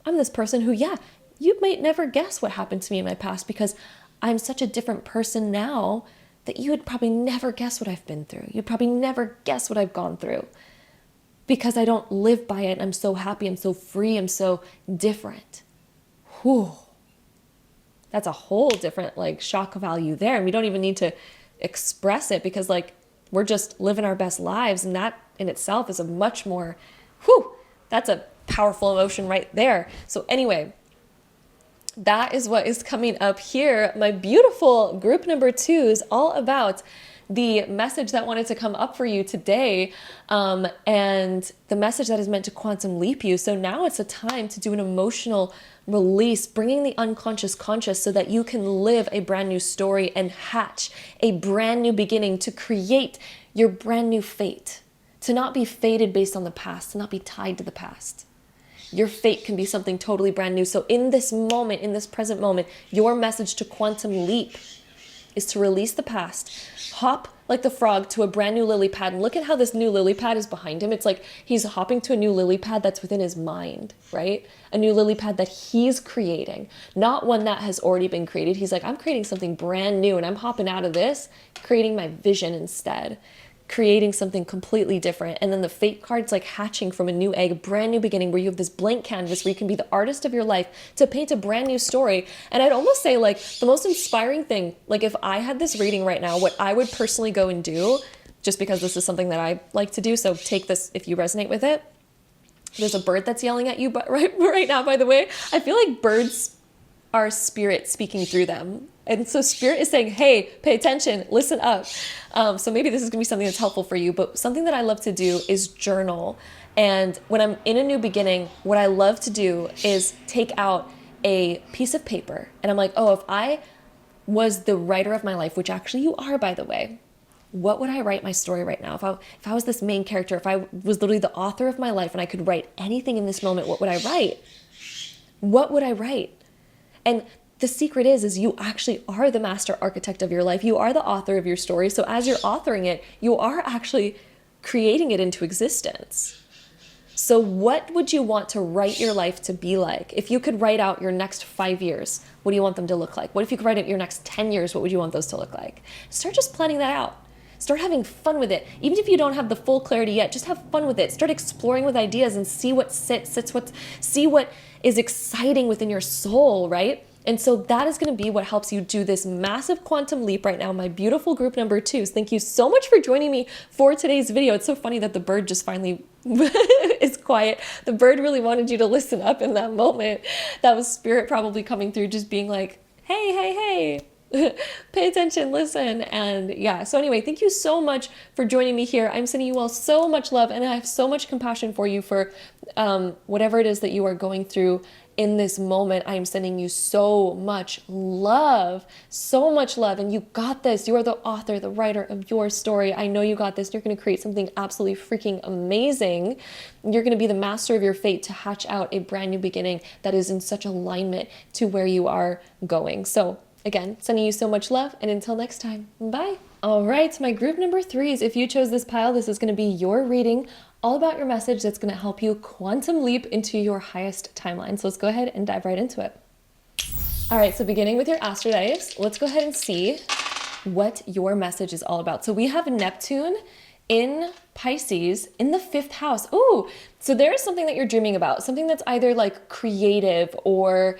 I'm this person who, yeah, you might never guess what happened to me in my past because I'm such a different person now that you would probably never guess what I've been through. You'd probably never guess what I've gone through because I don't live by it. I'm so happy. I'm so free. I'm so different. Whew. That's a whole different like shock value there. And we don't even need to express it because like we're just living our best lives. And that in itself is a much more, that's a powerful emotion right there. So anyway, that is what is coming up here. My beautiful group number 2 is all about the message that wanted to come up for you today, and the message that is meant to quantum leap you. So now it's a time to do an emotional release, bringing the unconscious conscious so that you can live a brand new story and hatch a brand new beginning to create your brand new fate, to not be fated based on the past, to not be tied to the past. Your fate can be something totally brand new. So in this moment, in this present moment, your message to quantum leap is to release the past, hop like the frog to a brand new lily pad. And look at how this new lily pad is behind him. It's like he's hopping to a new lily pad that's within his mind, right? A new lily pad that he's creating, not one that has already been created. He's like, I'm creating something brand new and I'm hopping out of this, creating my vision instead. Creating something completely different. And then the fate card's like hatching from a new egg, a brand new beginning where you have this blank canvas where you can be the artist of your life to paint a brand new story. And I'd almost say like the most inspiring thing, like if I had this reading right now, what I would personally go and do, just because this is something that I like to do, so take this if you resonate with it. There's a bird that's yelling at you but right now, by the way. I feel like birds are spirit speaking through them. And so spirit is saying, hey, pay attention, listen up. So maybe this is gonna be something that's helpful for you, but something that I love to do is journal. And when I'm in a new beginning, what I love to do is take out a piece of paper and I'm like, oh, if I was the writer of my life, which actually you are, by the way, what would I write my story right now? If I was this main character, if I was literally the author of my life and I could write anything in this moment, what would I write? What would I write? And the secret is you actually are the master architect of your life. You are the author of your story. So as you're authoring it, you are actually creating it into existence. So what would you want to write your life to be like? If you could write out your next 5 years, what do you want them to look like? What if you could write out your next 10 years? What would you want those to look like? Start just planning that out. Start having fun with it. Even if you don't have the full clarity yet, just have fun with it. Start exploring with ideas and see what see what is exciting within your soul, right? And so that is going to be what helps you do this massive quantum leap right now. My beautiful group number 2s. Thank you so much for joining me for today's video. It's so funny that the bird just finally is quiet. The bird really wanted you to listen up in that moment. That was spirit probably coming through, just being like, hey, hey, hey. Pay attention, listen. And yeah, so anyway, thank you so much for joining me here. I'm sending you all so much love and I have so much compassion for you for whatever it is that you are going through in this moment. I am sending you so much love, and you got this. You are the author, the writer of your story. I know you got this. You're going to create something absolutely freaking amazing. You're going to be the master of your fate to hatch out a brand new beginning that is in such alignment to where you are going. So again, sending you so much love, and until next time, bye. All right, my group number 3s, if you chose this pile, this is going to be your reading all about your message that's going to help you quantum leap into your highest timeline. So let's go ahead and dive right into it. All right, so beginning with your astrodives, let's go ahead and see what your message is all about. So we have Neptune in Pisces in the 5th house. Ooh, so there is something that you're dreaming about, something that's either like creative or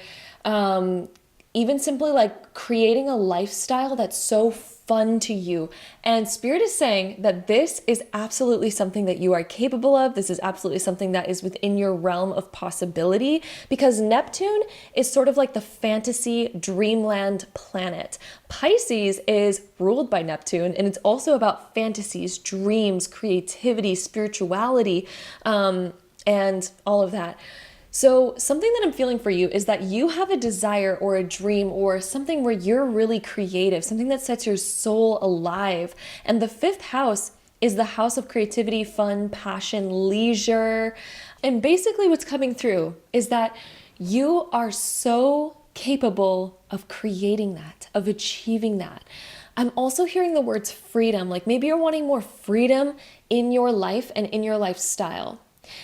even simply like creating a lifestyle that's so fun to you. And Spirit is saying that this is absolutely something that you are capable of. This is absolutely something that is within your realm of possibility, because Neptune is sort of like the fantasy dreamland planet. Pisces is ruled by Neptune, and it's also about fantasies, dreams, creativity, spirituality, and all of that. So something that I'm feeling for you is that you have a desire or a dream or something where you're really creative, something that sets your soul alive. And the fifth house is the house of creativity, fun, passion, leisure. And basically what's coming through is that you are so capable of creating that, of achieving that. I'm also hearing the words freedom, like maybe you're wanting more freedom in your life and in your lifestyle.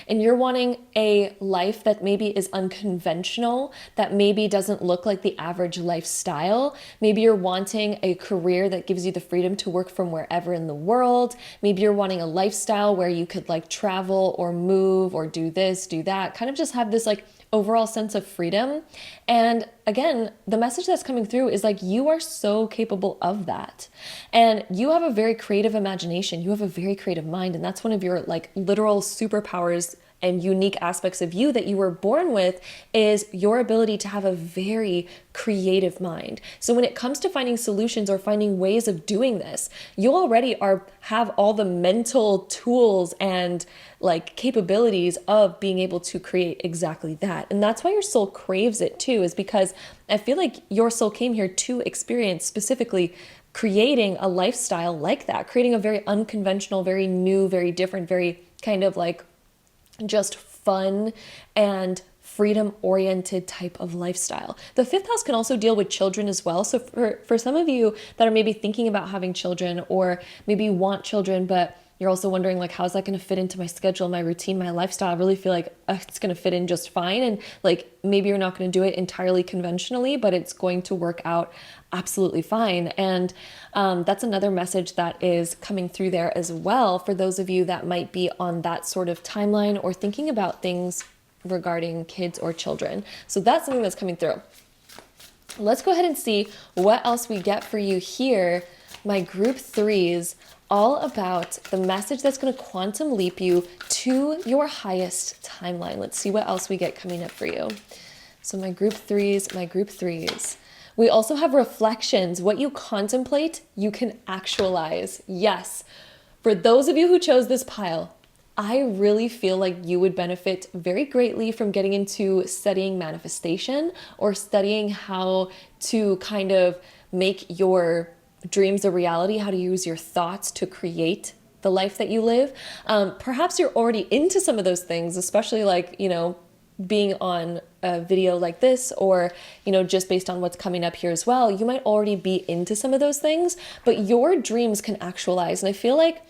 And you're wanting a life that maybe is unconventional, that maybe doesn't look like the average lifestyle. Maybe you're wanting a career that gives you the freedom to work from wherever in the world. Maybe you're wanting a lifestyle where you could like travel or move or do this, do that, kind of just have this like overall sense of freedom. And again, the message that's coming through is like you are so capable of that. And you have a very creative imagination. You have a very creative mind. And that's one of your like literal superpowers and unique aspects of you that you were born with, is your ability to have a very creative mind. So when it comes to finding solutions or finding ways of doing this, you already have all the mental tools and like capabilities of being able to create exactly that. And that's why your soul craves it too, is because I feel like your soul came here to experience specifically creating a lifestyle like that, creating a very unconventional, very new, very different, very kind of like just fun and freedom-oriented type of lifestyle. The fifth house can also deal with children as well. So for some of you that are maybe thinking about having children, or maybe you want children, but you're also wondering like, how's that going to fit into my schedule, my routine, my lifestyle? I really feel like it's going to fit in just fine. And like, maybe you're not going to do it entirely conventionally, but it's going to work out absolutely fine. And that's another message that is coming through there as well for those of you that might be on that sort of timeline or thinking about things regarding kids or children. So that's something that's coming through. Let's go ahead and see what else we get for you here. My group threes, all about the message that's going to quantum leap you to your highest timeline. Let's see what else we get coming up for you. So my group threes. We also have reflections. What you contemplate, you can actualize. Yes. For those of you who chose this pile, I really feel like you would benefit very greatly from getting into studying manifestation or studying how to kind of make your dreams a reality, how to use your thoughts to create the life that you live. Perhaps you're already into some of those things, especially like, being on a video like this, or, just based on what's coming up here as well, you might already be into some of those things, but your dreams can actualize. And I feel like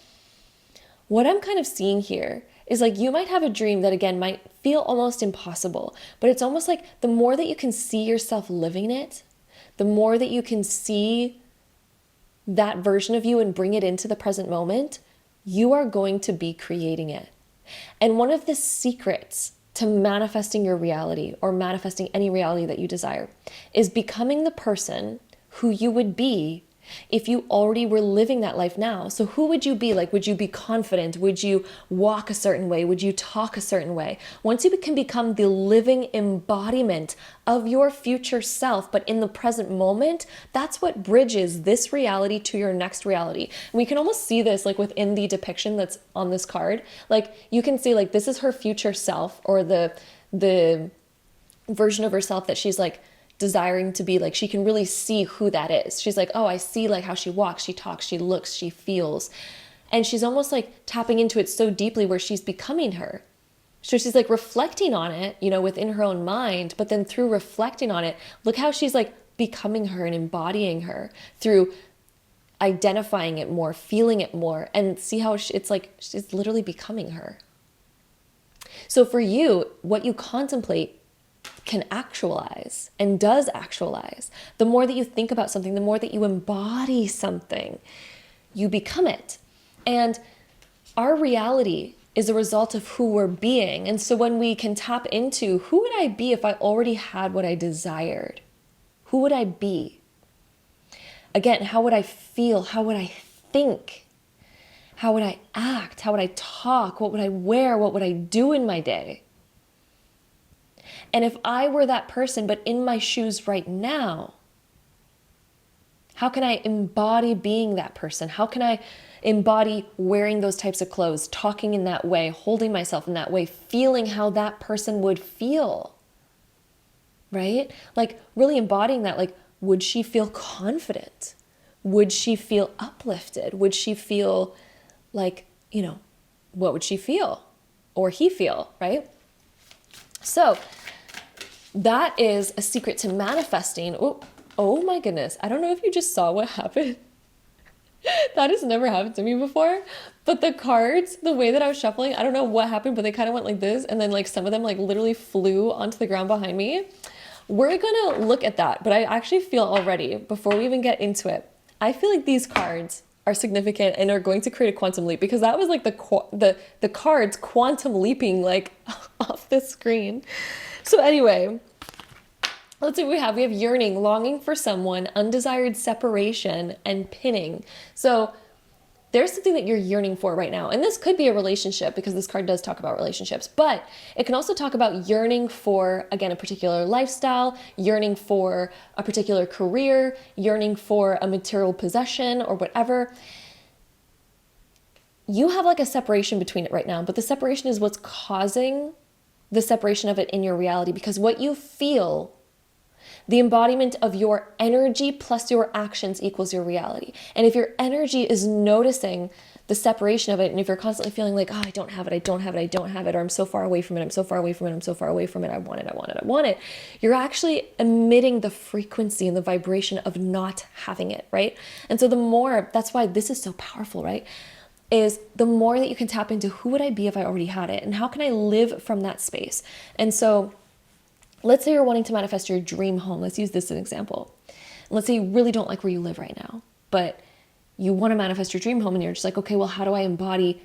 what I'm kind of seeing here is like you might have a dream that again might feel almost impossible, but it's almost like the more that you can see yourself living it, the more that you can see that version of you and bring it into the present moment, you are going to be creating it. And one of the secrets to manifesting your reality, or manifesting any reality that you desire, is becoming the person who you would be if you already were living that life now. So who would you be? Like, would you be confident? Would you walk a certain way? Would you talk a certain way? Once you can become the living embodiment of your future self, but in the present moment, that's what bridges this reality to your next reality. And we can almost see this like within the depiction that's on this card. Like you can see like this is her future self, or the version of herself that she's like desiring to be. Like she can really see who that is. She's like, oh, I see like how she walks, she talks, she looks, she feels. And she's almost like tapping into it so deeply where she's becoming her. So she's like reflecting on it, within her own mind, but then through reflecting on it, look how she's like becoming her and embodying her through identifying it more, feeling it more, and see how it's like she's literally becoming her. So for you, what you contemplate can actualize and does actualize. The more that you think about something, the more that you embody something, you become it. And our reality is a result of who we're being. And so when we can tap into who would I be if I already had what I desired? Who would I be? Again, how would I feel? How would I think? How would I act? How would I talk? What would I wear? What would I do in my day? And if I were that person, but in my shoes right now, how can I embody being that person? How can I embody wearing those types of clothes, talking in that way, holding myself in that way, feeling how that person would feel, right? Like really embodying that. Like, would she feel confident? Would she feel uplifted? Would she feel like, you know, what would she feel or he feel, right? So that is a secret to manifesting. Oh my goodness. I don't know if you just saw what happened. That has never happened to me before. But the cards, the way that I was shuffling, I don't know what happened, but they kind of went like this. And then like some of them like literally flew onto the ground behind me. We're going to look at that. But I actually feel already, before we even get into it, I feel like these cards are significant and are going to create a quantum leap, because that was like the cards quantum leaping like off the screen. So anyway, let's see what we have. We have yearning, longing for someone, undesired separation, and pinning. So there's something that you're yearning for right now. And this could be a relationship, because this card does talk about relationships, but it can also talk about yearning for, again, a particular lifestyle, yearning for a particular career, yearning for a material possession or whatever. You have like a separation between it right now, but the separation is what's causing the separation of it in your reality, because what you feel, the embodiment of your energy plus your actions equals your reality. And if your energy is noticing the separation of it, and if you're constantly feeling like, oh, I don't have it, I don't have it, I don't have it, or I'm so far away from it, I'm so far away from it, I'm so far away from it, I want it, I want it, I want it, you're actually emitting the frequency and the vibration of not having it, right? And so the more, that's why this is so powerful, right? Is the more that you can tap into who would I be if I already had it, and how can I live from that space? And so let's say you're wanting to manifest your dream home. Let's use this as an example. Let's say you really don't like where you live right now, but you want to manifest your dream home, and you're just like, okay, well, how do I embody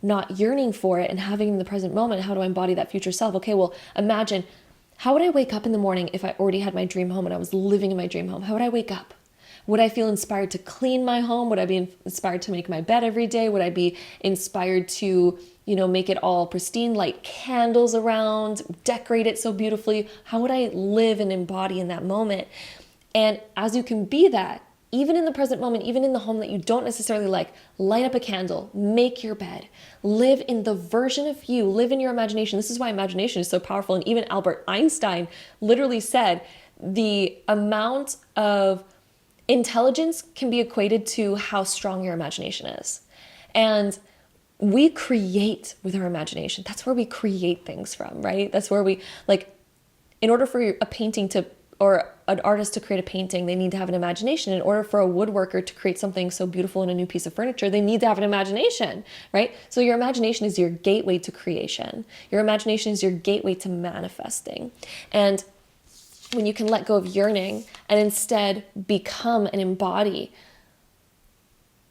not yearning for it and having it in the present moment? How do I embody that future self? Okay, well, imagine, how would I wake up in the morning if I already had my dream home and I was living in my dream home? How would I wake up? Would I feel inspired to clean my home? Would I be inspired to make my bed every day? Would I be inspired to, you know, make it all pristine, light candles around, decorate it so beautifully? How would I live and embody in that moment? And as you can be that, even in the present moment, even in the home that you don't necessarily like, light up a candle, make your bed, live in the version of you, live in your imagination. This is why imagination is so powerful. And even Albert Einstein literally said the amount of intelligence can be equated to how strong your imagination is. And we create with our imagination. That's where we create things from, right? That's where we, like, in order for a painting to, or an artist to create a painting, they need to have an imagination. In order for a woodworker to create something so beautiful in a new piece of furniture, they need to have an imagination, right? So your imagination is your gateway to creation. Your imagination is your gateway to manifesting. And when you can let go of yearning and instead become and embody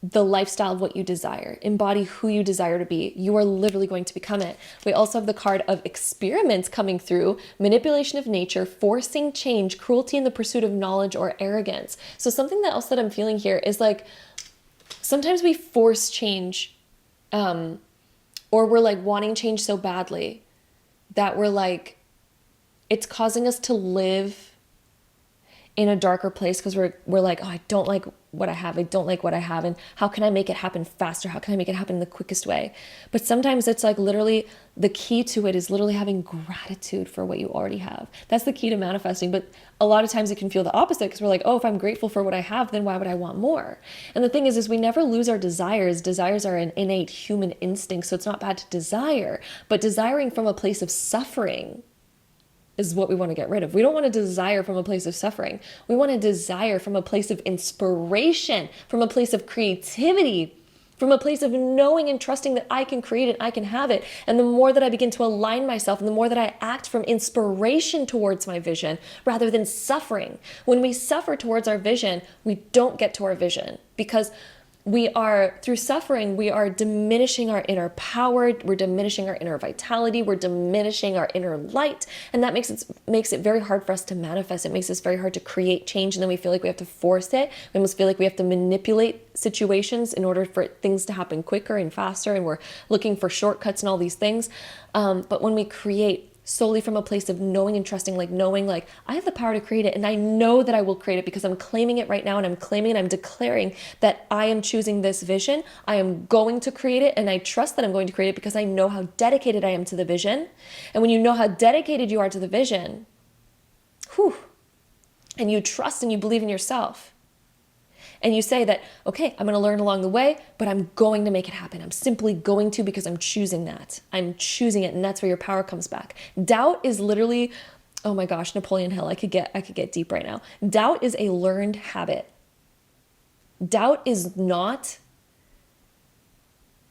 the lifestyle of what you desire, embody who you desire to be, you are literally going to become it. We also have the card of experiments coming through, manipulation of nature, forcing change, cruelty in the pursuit of knowledge, or arrogance. So something else that I'm feeling here is like, sometimes we force change, or we're like wanting change so badly that we're like, it's causing us to live in a darker place, because we're like, oh, I don't like what I have. I don't like what I have. And how can I make it happen faster? How can I make it happen in the quickest way? But sometimes it's like literally the key to it is literally having gratitude for what you already have. That's the key to manifesting. But a lot of times it can feel the opposite, because we're like, oh, if I'm grateful for what I have, then why would I want more? And the thing is we never lose our desires. Desires are an innate human instinct. So it's not bad to desire, but desiring from a place of suffering is what we want to get rid of. We don't want to desire from a place of suffering. We want to desire from a place of inspiration, from a place of creativity, from a place of knowing and trusting that I can create it, I can have it. And the more that I begin to align myself, and the more that I act from inspiration towards my vision rather than suffering. When we suffer towards our vision, we don't get to our vision, because through suffering, we are diminishing our inner power, we're diminishing our inner vitality, we're diminishing our inner light, and that makes it very hard for us to manifest. It makes it very hard to create change, and then we feel like we have to force it. We almost feel like we have to manipulate situations in order for things to happen quicker and faster, and we're looking for shortcuts and all these things. But when we create solely from a place of knowing and trusting, like knowing like I have the power to create it, and I know that I will create it because I'm claiming it right now, and I'm claiming and I'm declaring that I am choosing this vision. I am going to create it, and I trust that I'm going to create it because I know how dedicated I am to the vision. And when you know how dedicated you are to the vision, and you trust and you believe in yourself, and you say that, okay, I'm going to learn along the way, but I'm going to make it happen. I'm simply going to, because I'm choosing that. I'm choosing it, and that's where your power comes back. Doubt is literally, oh my gosh, Napoleon Hill, I could get deep right now. Doubt is a learned habit. Doubt is not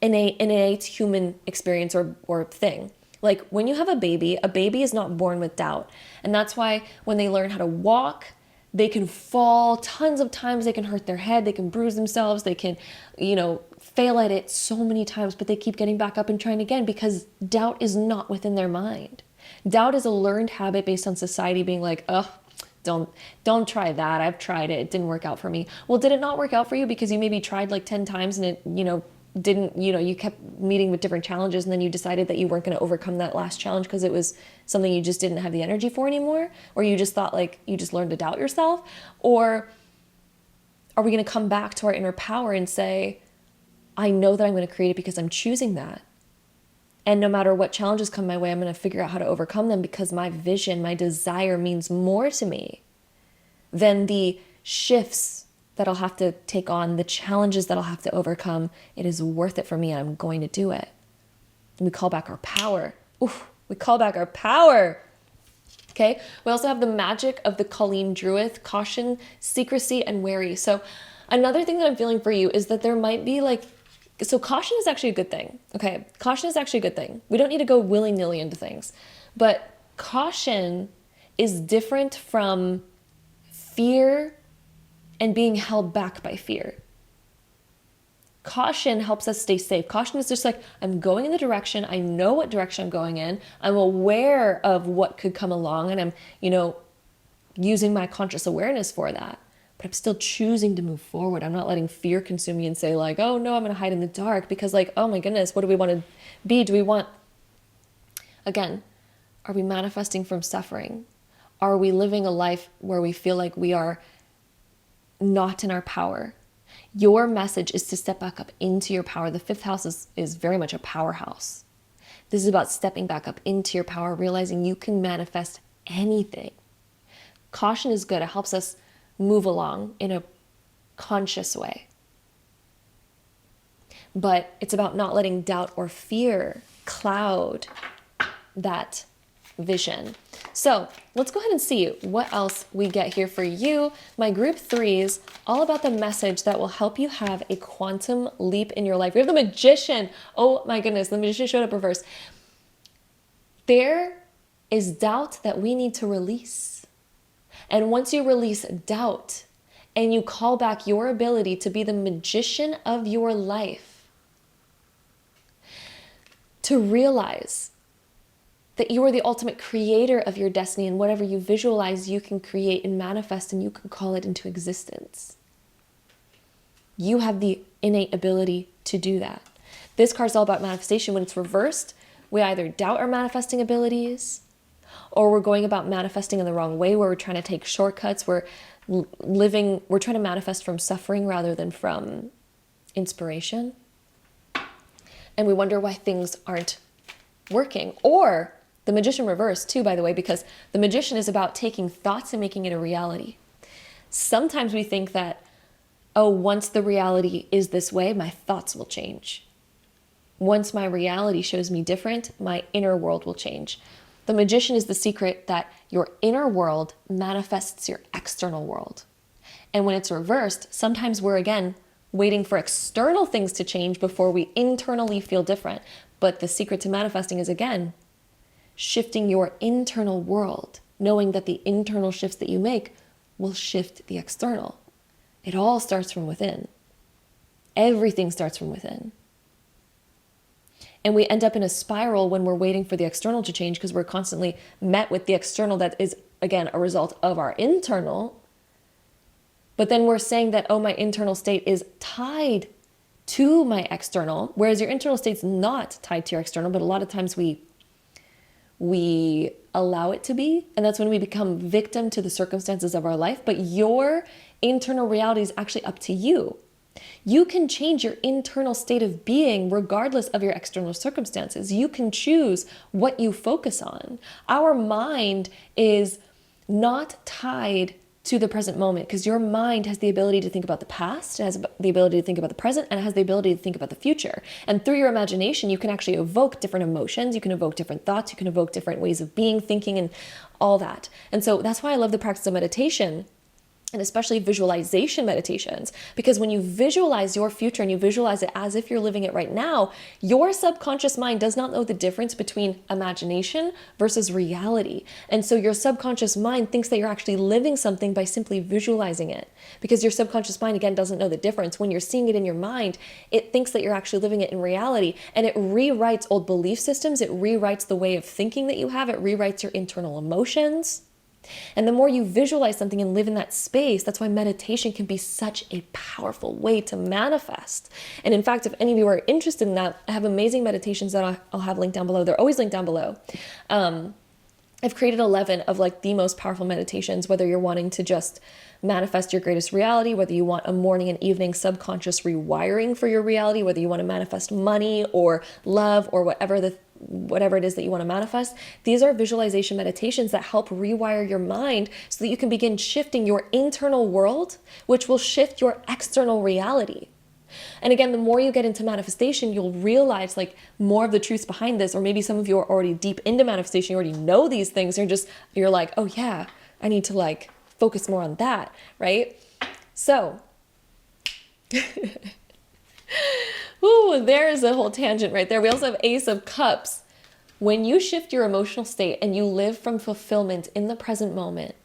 an innate human experience or thing. Like when you have a baby is not born with doubt. And that's why when they learn how to walk, they can fall tons of times, they can hurt their head, they can bruise themselves, they can, fail at it so many times, but they keep getting back up and trying again because doubt is not within their mind. Doubt is a learned habit based on society being like, oh, don't try that. I've tried it. It didn't work out for me. Well, did it not work out for you because you maybe tried like 10 times and it, didn't, you kept meeting with different challenges, and then you decided that you weren't going to overcome that last challenge because it was something you just didn't have the energy for anymore? Or you just thought like you just learned to doubt yourself? Or are we going to come back to our inner power and say, I know that I'm going to create it because I'm choosing that. And no matter what challenges come my way, I'm going to figure out how to overcome them because my vision, my desire means more to me than the shifts that I'll have to take on, the challenges that I'll have to overcome. It is worth it for me, and I'm going to do it. And we call back our power. Oof, we call back our power. Okay. We also have the magic of the Colleen Druid, caution, secrecy, and wary. So another thing that I'm feeling for you is that there might be so caution is actually a good thing. Okay. Caution is actually a good thing. We don't need to go willy-nilly into things, but caution is different from fear and being held back by fear. Caution helps us stay safe. Caution is just like, I'm going in the direction, I know what direction I'm going in, I'm aware of what could come along, and I'm, using my conscious awareness for that. But I'm still choosing to move forward. I'm not letting fear consume me and say like, oh no, I'm going to hide in the dark because like, oh my goodness, what do we want to be? Again, are we manifesting from suffering? Are we living a life where we feel like we are not in our power? Your message is to step back up into your power. The fifth house is very much a powerhouse. This is about stepping back up into your power, realizing you can manifest anything. Caution is good. It helps us move along in a conscious way. But it's about not letting doubt or fear cloud that vision. So let's go ahead and see what else we get here for you. My group 3s, all about the message that will help you have a quantum leap in your life. We have the Magician. Oh my goodness, the Magician showed up reverse. There is doubt that we need to release. And once you release doubt and you call back your ability to be the magician of your life, to realize that you are the ultimate creator of your destiny, and whatever you visualize, you can create and manifest, and you can call it into existence. You have the innate ability to do that. This card's all about manifestation. When it's reversed, we either doubt our manifesting abilities, or we're going about manifesting in the wrong way, where we're trying to take shortcuts. We're trying to manifest from suffering rather than from inspiration. And we wonder why things aren't working. Or the Magician reverse too, by the way, because the Magician is about taking thoughts and making it a reality. Sometimes we think that, oh, once the reality is this way, my thoughts will change. Once my reality shows me different, my inner world will change. The Magician is the secret that your inner world manifests your external world. And when it's reversed, sometimes we're again waiting for external things to change before we internally feel different. But the secret to manifesting is, again, shifting your internal world, knowing that the internal shifts that you make will shift the external. It all starts from within. Everything starts from within. And we end up in a spiral when we're waiting for the external to change because we're constantly met with the external that is, again, a result of our internal. But then we're saying that, oh, my internal state is tied to my external, whereas your internal state's not tied to your external, but a lot of times we allow it to be. And that's when we become victim to the circumstances of our life. But your internal reality is actually up to you. You can change your internal state of being regardless of your external circumstances. You can choose what you focus on. Our mind is not tied to the present moment because your mind has the ability to think about the past, it has the ability to think about the present, and it has the ability to think about the future. And through your imagination, you can actually evoke different emotions, you can evoke different thoughts, you can evoke different ways of being, thinking, and all that. And so that's why I love the practice of meditation, and especially visualization meditations, because when you visualize your future and you visualize it as if you're living it right now, your subconscious mind does not know the difference between imagination versus reality. And so your subconscious mind thinks that you're actually living something by simply visualizing it, because your subconscious mind, again, doesn't know the difference. When you're seeing it in your mind, it thinks that you're actually living it in reality, and it rewrites old belief systems, it rewrites the way of thinking that you have, it rewrites your internal emotions. And the more you visualize something and live in that space, that's why meditation can be such a powerful way to manifest. And in fact, if any of you are interested in that, I have amazing meditations that I'll have linked down below. They're always linked down below. I've created 11 of like the most powerful meditations, whether you're wanting to just manifest your greatest reality, whether you want a morning and evening subconscious rewiring for your reality, whether you want to manifest money or love or whatever it is that you want to manifest. These are visualization meditations that help rewire your mind so that you can begin shifting your internal world, which will shift your external reality. And again, the more you get into manifestation, you'll realize like more of the truths behind this, or maybe some of you are already deep into manifestation, you already know these things, you're like, oh yeah, I need to like focus more on that, right? So, ooh, there's a whole tangent right there. We also have Ace of Cups. When you shift your emotional state and you live from fulfillment in the present moment,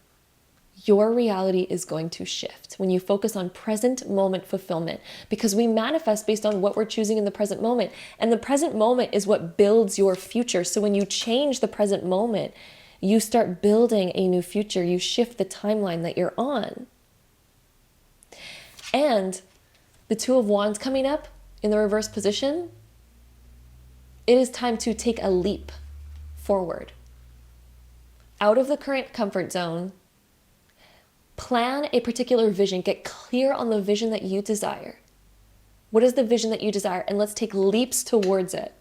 your reality is going to shift when you focus on present moment fulfillment, because we manifest based on what we're choosing in the present moment. And the present moment is what builds your future. So when you change the present moment, you start building a new future. You shift the timeline that you're on. And the Two of Wands coming up in the reverse position, it is time to take a leap forward out of the current comfort zone. Plan a particular vision. Get clear on the vision that you desire. What is the vision that you desire? And let's take leaps towards it.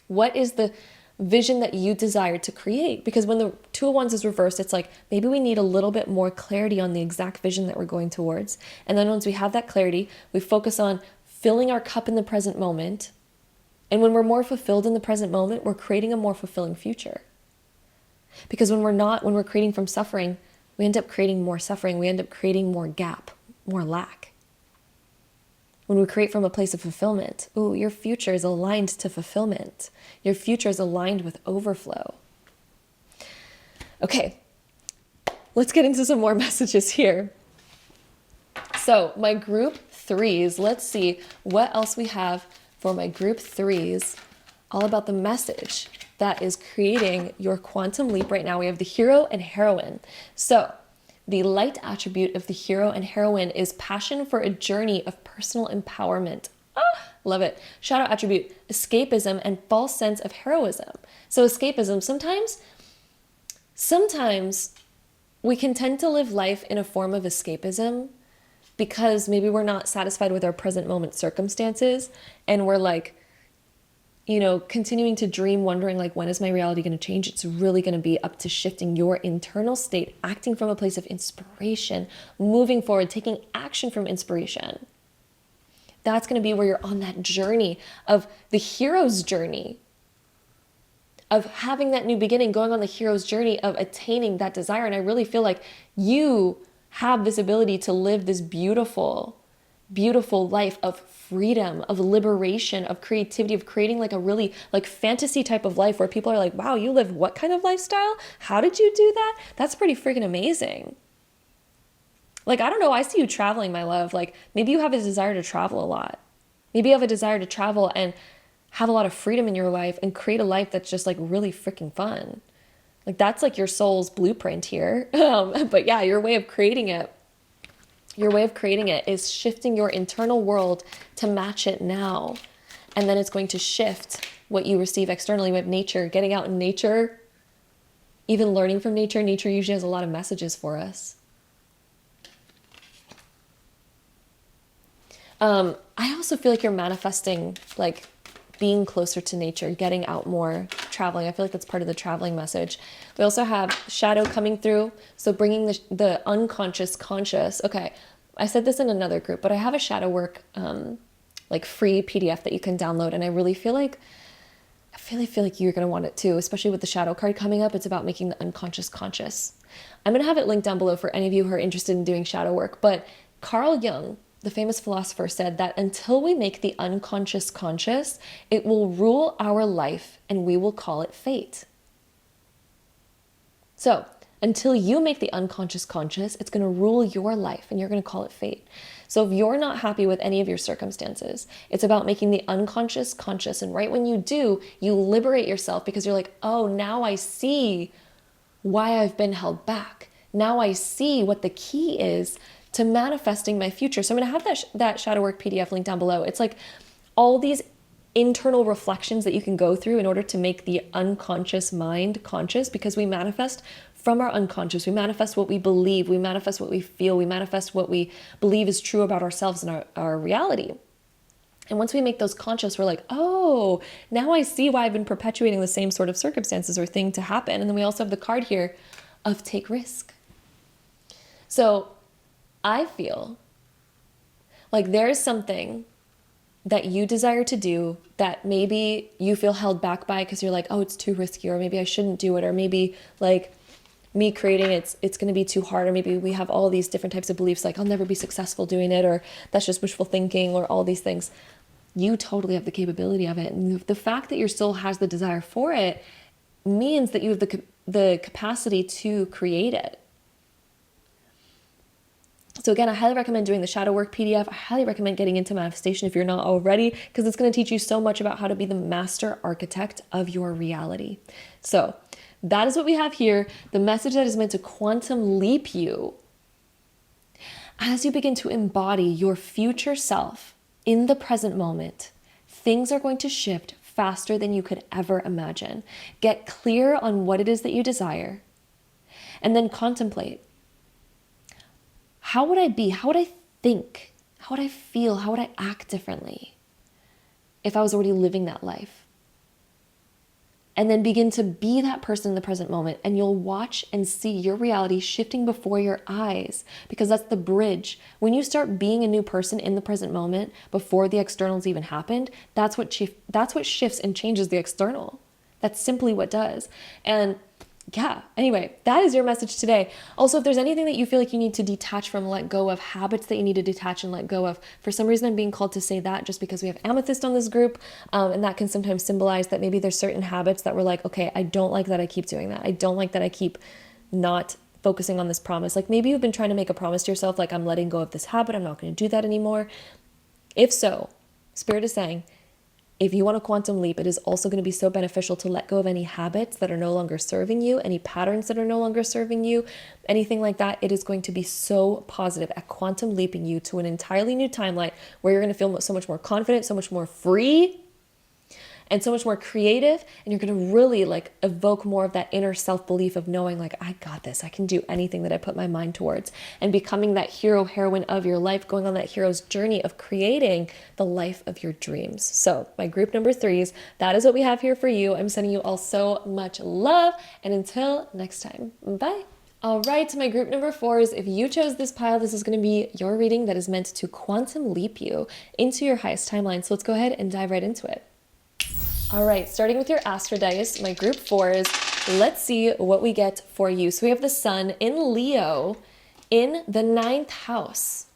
What is the vision that you desire to create? Because when the Two of Wands is reversed, it's like maybe we need a little bit more clarity on the exact vision that we're going towards. And then once we have that clarity, we focus on filling our cup in the present moment. And when we're more fulfilled in the present moment, we're creating a more fulfilling future. Because when we're creating from suffering, we end up creating more suffering. We end up creating more gap, more lack. When we create from a place of fulfillment, ooh, your future is aligned to fulfillment. Your future is aligned with overflow. Okay, let's get into some more messages here. So my group threes, let's see what else we have for my group threes, all about the message that is creating your quantum leap right now. We have the hero and heroine. So the light attribute of the hero and heroine is passion for a journey of personal empowerment. Love it. Shadow attribute, escapism and false sense of heroism. So escapism, sometimes we can tend to live life in a form of escapism because maybe we're not satisfied with our present moment circumstances, and we're like, continuing to dream, wondering like, when is my reality going to change? It's really going to be up to shifting your internal state, acting from a place of inspiration, moving forward, taking action from inspiration. That's going to be where you're on that journey of the hero's journey, of having that new beginning, going on the hero's journey of attaining that desire. And I really feel like you have this ability to live this beautiful, beautiful life of freedom, of liberation, of creativity, of creating like a really like fantasy type of life where people are like, wow, you live what kind of lifestyle? How did you do that? That's pretty freaking amazing. Like, I don't know, I see you traveling, my love. Like, maybe you have a desire to travel a lot. Maybe you have a desire to travel and have a lot of freedom in your life and create a life that's just like really freaking fun. Like, that's like your soul's blueprint here. But yeah, your way of creating it is shifting your internal world to match it now. And then it's going to shift what you receive externally with nature, getting out in nature, even learning from nature. Nature usually has a lot of messages for us. I also feel like you're manifesting like being closer to nature, getting out more, traveling. I feel like that's part of the traveling message. We also have shadow coming through. So bringing the unconscious conscious. Okay. I said this in another group, but I have a shadow work, like free PDF that you can download. And I really feel like you're going to want it too, especially with the shadow card coming up. It's about making the unconscious conscious. I'm going to have it linked down below for any of you who are interested in doing shadow work. But Carl Jung, the famous philosopher, said that until we make the unconscious conscious, it will rule our life and we will call it fate. So until you make the unconscious conscious, it's going to rule your life and you're going to call it fate. So if you're not happy with any of your circumstances, it's about making the unconscious conscious. And right when you do, you liberate yourself because you're like, oh, now I see why I've been held back. Now I see what the key is to manifesting my future. So I'm going to have that shadow work PDF link down below. It's like all these internal reflections that you can go through in order to make the unconscious mind conscious, because we manifest from our unconscious. We manifest what we believe. We manifest what we feel. We manifest what we believe is true about ourselves and our reality. And once we make those conscious, we're like, oh, now I see why I've been perpetuating the same sort of circumstances or thing to happen. And then we also have the card here of take risk. So I feel like there is something that you desire to do that maybe you feel held back by because you're like, oh, it's too risky, or maybe I shouldn't do it, or maybe like me creating it's going to be too hard, or maybe we have all these different types of beliefs like I'll never be successful doing it, or that's just wishful thinking, or all these things. You totally have the capability of it. And the fact that your soul has the desire for it means that you have the capacity to create it. So again, I highly recommend doing the shadow work PDF. I highly recommend getting into manifestation if you're not already, because it's going to teach you so much about how to be the master architect of your reality. So that is what we have here. The message that is meant to quantum leap you as you begin to embody your future self in the present moment. Things are going to shift faster than you could ever imagine. Get clear on what it is that you desire, and then contemplate. How would I be? How would I think? How would I feel? How would I act differently if I was already living that life? And then begin to be that person in the present moment, and you'll watch and see your reality shifting before your eyes, because that's the bridge. When you start being a new person in the present moment before the externals even happened, that's what shifts and changes the external. That's simply what does. And yeah, anyway, that is your message today. Also, if there's anything that you feel like you need to detach from, let go of, habits that you need to detach and let go of, for some reason I'm being called to say that just because we have Amethyst on this group, and that can sometimes symbolize that maybe there's certain habits that we're like, okay, I don't like that I keep doing that. I don't like that I keep not focusing on this promise. Like maybe you've been trying to make a promise to yourself, like I'm letting go of this habit, I'm not going to do that anymore. If so, Spirit is saying, if you want to quantum leap, it is also going to be so beneficial to let go of any habits that are no longer serving you, any patterns that are no longer serving you, anything like that. It is going to be so positive at quantum leaping you to an entirely new timeline where you're going to feel so much more confident, so much more free, and so much more creative. And you're going to really like evoke more of that inner self-belief of knowing like, I got this, I can do anything that I put my mind towards, and becoming that hero, heroine of your life, going on that hero's journey of creating the life of your dreams. So my group number 3s, that is what we have here for you. I'm sending you all so much love, and until next time, bye. All right, my group number 4s, if you chose this pile, this is going to be your reading that is meant to quantum leap you into your highest timeline. So let's go ahead and dive right into it. All right, starting with your Astrodice, my group 4s, let's see what we get for you. So we have the Sun in Leo in the 9th house.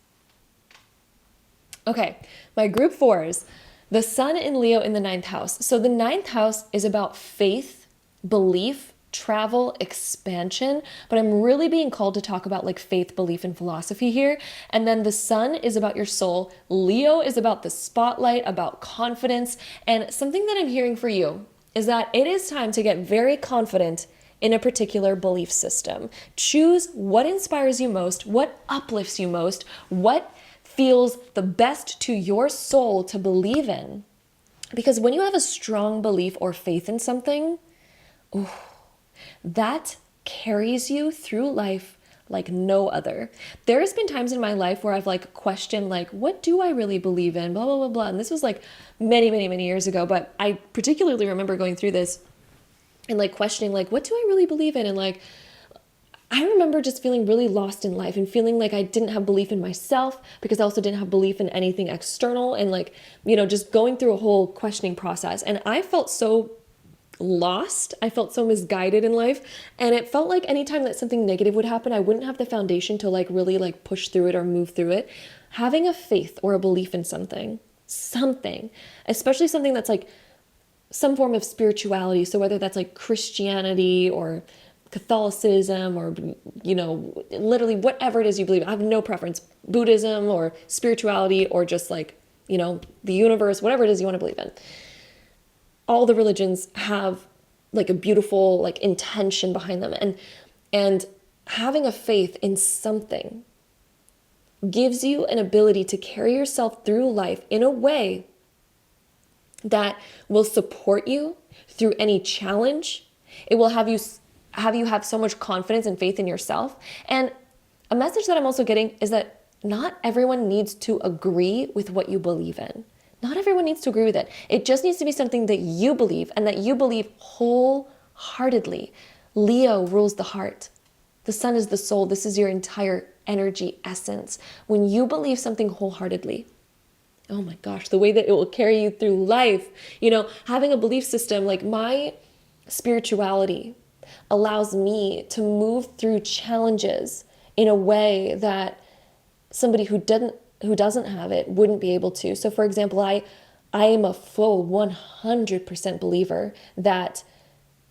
Okay, my group 4s, the Sun in Leo in the 9th house. So the 9th house is about faith, belief, travel, expansion, but I'm really being called to talk about like faith, belief, and philosophy here. And then the sun is about your soul. Leo is about the spotlight, about confidence. And something that I'm hearing for you is that it is time to get very confident in a particular belief system. Choose what inspires you most, what uplifts you most, what feels the best to your soul to believe in. Because when you have a strong belief or faith in something, that carries you through life like no other. There's been times in my life where I've like questioned like, what do I really believe in? Blah, blah, blah, blah. And this was like many, many, many years ago. But I particularly remember going through this and like questioning like, what do I really believe in? And like, I remember just feeling really lost in life and feeling like I didn't have belief in myself because I also didn't have belief in anything external, and like, you know, just going through a whole questioning process. And I felt so lost. I felt so misguided in life. And it felt like anytime that something negative would happen, I wouldn't have the foundation to like really like push through it or move through it. Having a faith or a belief in something, especially something that's like some form of spirituality. So whether that's like Christianity or Catholicism or, you know, literally whatever it is you believe in. I have no preference. Buddhism or spirituality or just like, you know, the universe, whatever it is you want to believe in. All the religions have like a beautiful like intention behind them. And having a faith in something gives you an ability to carry yourself through life in a way that will support you through any challenge. It will have you have so much confidence and faith in yourself. And a message that I'm also getting is that not everyone needs to agree with what you believe in. Not everyone needs to agree with it. It just needs to be something that you believe and that you believe wholeheartedly. Leo rules the heart. The sun is the soul. This is your entire energy essence. When you believe something wholeheartedly, oh my gosh, the way that it will carry you through life, you know, having a belief system, like my spirituality allows me to move through challenges in a way that somebody who doesn't have it wouldn't be able to. So for example, I am a full 100% believer that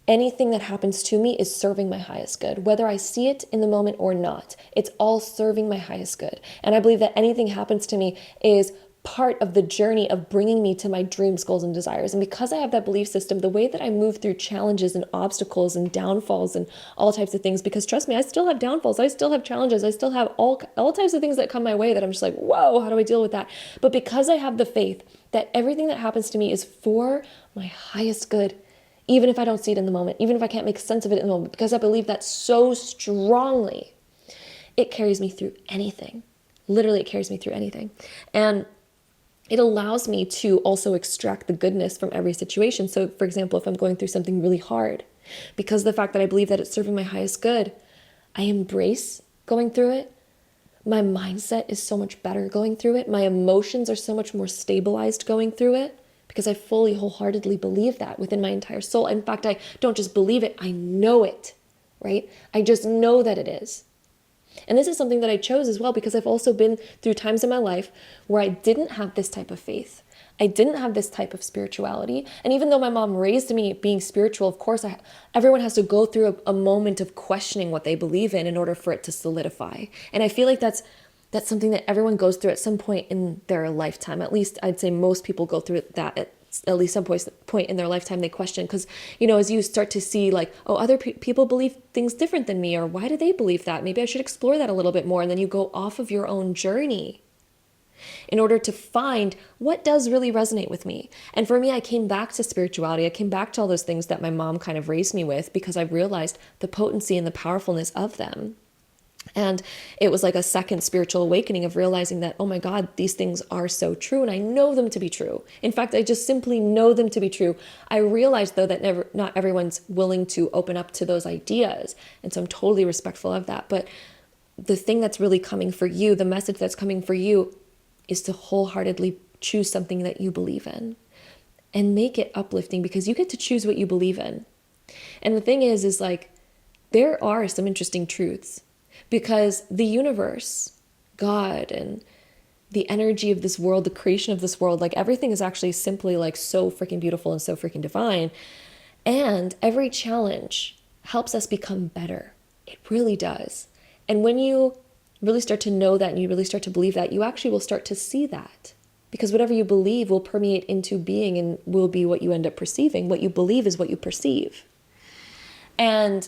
anything that happens to me is serving my highest good. Whether I see it in the moment or not, it's all serving my highest good. And I believe that anything happens to me is part of the journey of bringing me to my dreams, goals, and desires. And because I have that belief system, the way that I move through challenges and obstacles and downfalls and all types of things, because trust me, I still have downfalls, I still have challenges, I still have all types of things that come my way that I'm just like, whoa, how do I deal with that? But because I have the faith that everything that happens to me is for my highest good, even if I don't see it in the moment, even if I can't make sense of it in the moment, because I believe that so strongly, it carries me through anything. Literally, it carries me through anything. And it allows me to also extract the goodness from every situation. So for example, if I'm going through something really hard, because of the fact that I believe that it's serving my highest good, I embrace going through it. My mindset is so much better going through it. My emotions are so much more stabilized going through it because I fully, wholeheartedly believe that within my entire soul. In fact, I don't just believe it, I know it, right? I just know that it is. And this is something that I chose as well because I've also been through times in my life where I didn't have this type of faith. I didn't have this type of spirituality. And even though my mom raised me being spiritual, of course, everyone has to go through a moment of questioning what they believe in order for it to solidify. And I feel like that's something that everyone goes through at some point in their lifetime. At least I'd say most people go through that at least some point in their lifetime. They question because, you know, as you start to see like, oh, other people believe things different than me, or why do they believe that? Maybe I should explore that a little bit more. And then you go off of your own journey in order to find what does really resonate with me. And for me, I came back to spirituality. I came back to all those things that my mom kind of raised me with because I realized the potency and the powerfulness of them. And it was like a second spiritual awakening of realizing that, oh my God, these things are so true. And I know them to be true. In fact, I just simply know them to be true. I realized though that not everyone's willing to open up to those ideas. And so I'm totally respectful of that. But the thing that's really coming for you, the message that's coming for you is to wholeheartedly choose something that you believe in and make it uplifting because you get to choose what you believe in. And the thing is like, there are some interesting truths. Because the universe, God, and the energy of this world, the creation of this world, like everything is actually simply like so freaking beautiful and so freaking divine. And every challenge helps us become better. It really does. And when you really start to know that and you really start to believe that, you actually will start to see that. Because whatever you believe will permeate into being and will be what you end up perceiving. What you believe is what you perceive. And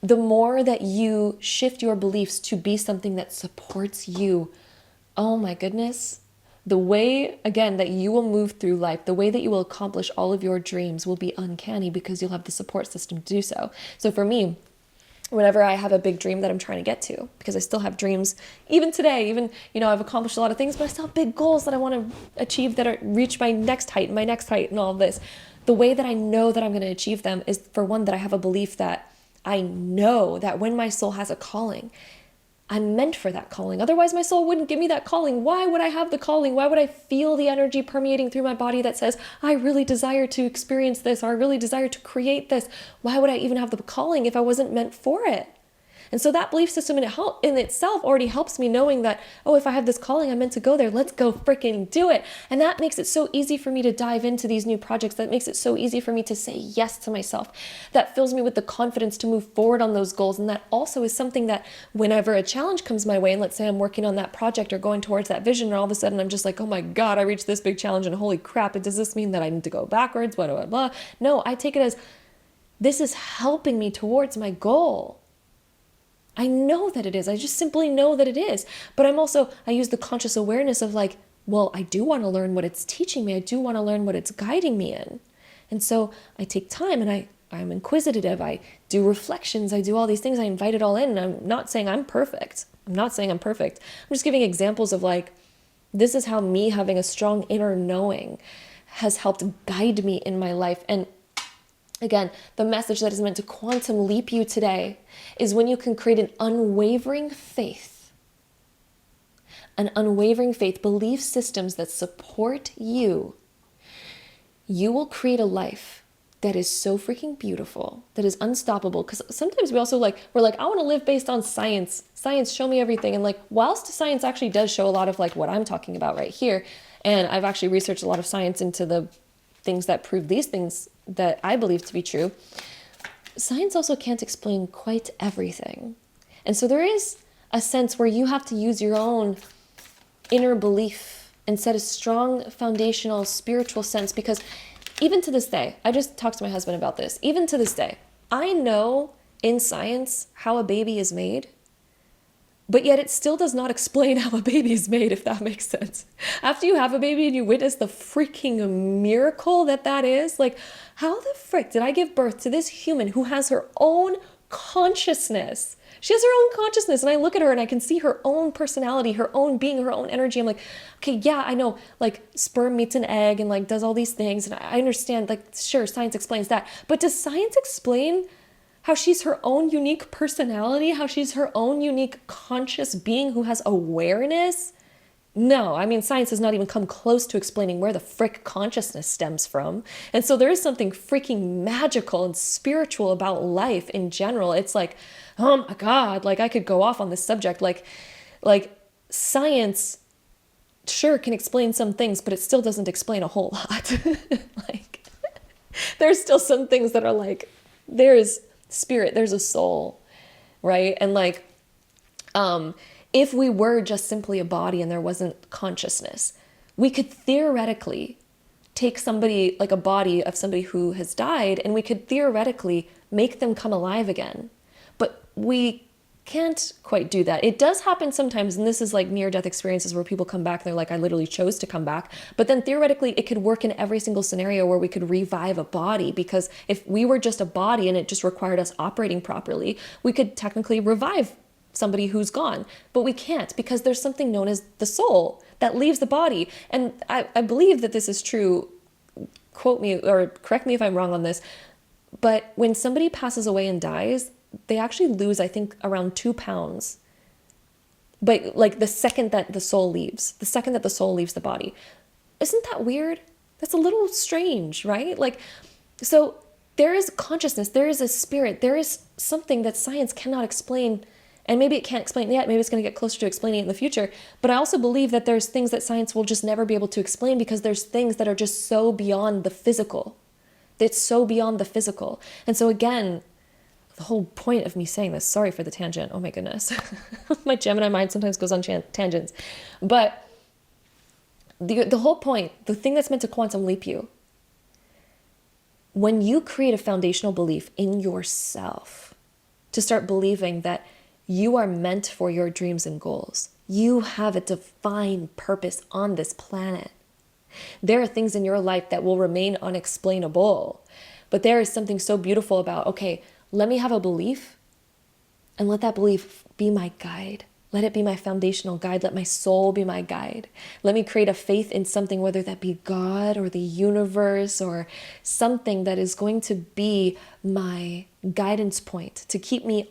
the more that you shift your beliefs to be something that supports you, oh my goodness, the way, again, that you will move through life, the way that you will accomplish all of your dreams will be uncanny because you'll have the support system to do so. So for me, whenever I have a big dream that I'm trying to get to, because I still have dreams, even today, even, I've accomplished a lot of things, but I still have big goals that I want to achieve that reach my next height and all of this. The way that I know that I'm going to achieve them is, for one, that I have a belief that I know that when my soul has a calling, I'm meant for that calling. Otherwise, my soul wouldn't give me that calling. Why would I have the calling? Why would I feel the energy permeating through my body that says, I really desire to experience this, or I really desire to create this? Why would I even have the calling if I wasn't meant for it? And so that belief system in itself already helps me, knowing that, oh, if I have this calling, I'm meant to go there. Let's go freaking do it. And that makes it so easy for me to dive into these new projects. That makes it so easy for me to say yes to myself. That fills me with the confidence to move forward on those goals. And that also is something that whenever a challenge comes my way, and let's say I'm working on that project or going towards that vision, and all of a sudden I'm just like, oh my God, I reached this big challenge and holy crap, does this mean that I need to go backwards? Blah, blah, blah. No, I take it as, this is helping me towards my goal. I know that it is. I just simply know that it is. But I use the conscious awareness of like, well, I do want to learn what it's teaching me. I do want to learn what it's guiding me in. And so I take time and I'm inquisitive. I do reflections. I do all these things. I invite it all in. And I'm not saying I'm perfect. I'm just giving examples of like, this is how me having a strong inner knowing has helped guide me in my life. And again, the message that is meant to quantum leap you today is when you can create an unwavering faith, belief systems that support you, you will create a life that is so freaking beautiful, that is unstoppable. Because sometimes we're like, I want to live based on science. Science, show me everything. And like, whilst science actually does show a lot of like what I'm talking about right here, and I've actually researched a lot of science into the things that prove these things that I believe to be true, science also can't explain quite everything. And so there is a sense where you have to use your own inner belief and set a strong foundational spiritual sense, because even to this day, I just talked to my husband about this, even to this day, I know in science how a baby is made, but yet it still does not explain how a baby is made, if that makes sense. After you have a baby and you witness the freaking miracle that is, like, how the frick did I give birth to this human who has her own consciousness? She has her own consciousness, and I look at her and I can see her own personality, her own being, her own energy. I'm like, okay, yeah, I know, like, sperm meets an egg and like does all these things, and I understand, like, sure, science explains that, but does science explain how she's her own unique personality, how she's her own unique conscious being who has awareness? No, I mean, science has not even come close to explaining where the frick consciousness stems from. And so there is something freaking magical and spiritual about life in general. It's like, oh my God, like I could go off on this subject. Like science sure can explain some things, but it still doesn't explain a whole lot. Like, there's still some things that are like, there's spirit, there's a soul, right? And like, if we were just simply a body and there wasn't consciousness, we could theoretically take somebody, like a body of somebody who has died, and we could theoretically make them come alive again. But we can't quite do that. It does happen sometimes, and this is like near-death experiences where people come back and they're like, I literally chose to come back. But then theoretically, it could work in every single scenario where we could revive a body, because if we were just a body and it just required us operating properly, we could technically revive somebody who's gone. But we can't, because there's something known as the soul that leaves the body. And I believe that this is true. Quote me or correct me if I'm wrong on this, but when somebody passes away and dies, they actually lose, I think, around 2 pounds. But like the second that the soul leaves the body. Isn't that weird? That's a little strange, right? Like, so there is consciousness, there is a spirit, there is something that science cannot explain. And maybe it can't explain it yet. Maybe it's going to get closer to explaining it in the future. But I also believe that there's things that science will just never be able to explain, because there's things that are just so beyond the physical. It's so beyond the physical. And so again, the whole point of me saying this, sorry for the tangent, oh my goodness. My Gemini mind sometimes goes on tangents. But the whole point, the thing that's meant to quantum leap you, when you create a foundational belief in yourself, to start believing that you are meant for your dreams and goals, you have a divine purpose on this planet. There are things in your life that will remain unexplainable, but there is something so beautiful about, okay, let me have a belief and let that belief be my guide. Let it be my foundational guide. Let my soul be my guide. Let me create a faith in something, whether that be God or the universe or something that is going to be my guidance point to keep me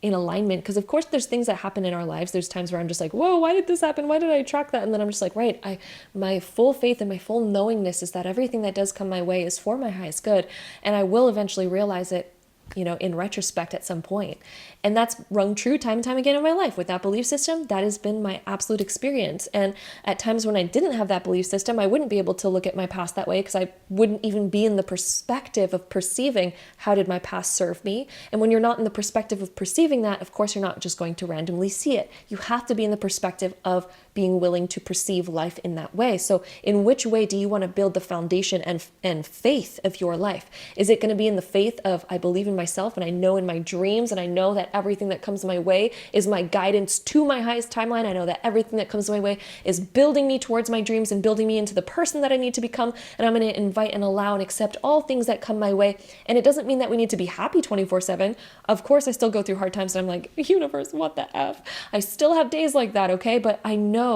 in alignment. Because of course there's things that happen in our lives. There's times where I'm just like, whoa, why did this happen? Why did I attract that? And then I'm just like, right, my full faith and my full knowingness is that everything that does come my way is for my highest good. And I will eventually realize it, in retrospect at some point. And that's rung true time and time again in my life. With that belief system, that has been my absolute experience. And at times when I didn't have that belief system, I wouldn't be able to look at my past that way because I wouldn't even be in the perspective of perceiving how did my past serve me. And when you're not in the perspective of perceiving that, of course, you're not just going to randomly see it. You have to be in the perspective of being willing to perceive life in that way. So in which way do you want to build the foundation and faith of your life? Is it going to be in the faith of I believe in myself and I know in my dreams and I know that everything that comes my way is my guidance to my highest timeline. I know that everything that comes my way is building me towards my dreams and building me into the person that I need to become. And I'm going to invite and allow and accept all things that come my way. And it doesn't mean that we need to be happy 24/7. Of course, I still go through hard times and I'm like, universe, what the F? I still have days like that, okay? But I know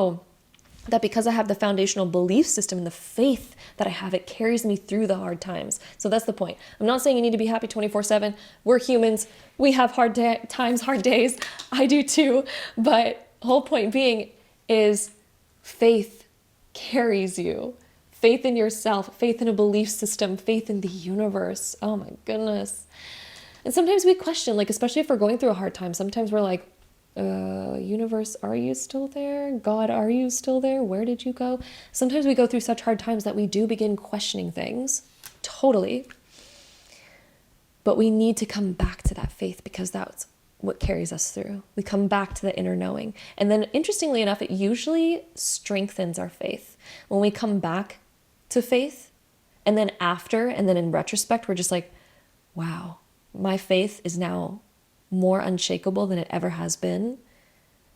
that because I have the foundational belief system and the faith that I have, it carries me through the hard times. So that's the point. I'm not saying you need to be happy 24/7. We're humans. We have hard times, hard days. I do too. But whole point being is faith carries you. Faith in yourself, faith in a belief system, faith in the universe. Oh my goodness. And sometimes we question, like, especially if we're going through a hard time, sometimes we're like, universe, are you still there? God, are you still there? Where did you go? Sometimes we go through such hard times that we do begin questioning things. Totally. But we need to come back to that faith because that's what carries us through. We come back to the inner knowing. And then interestingly enough, it usually strengthens our faith. When we come back to faith and then after, and then in retrospect, we're just like, wow, my faith is now more unshakable than it ever has been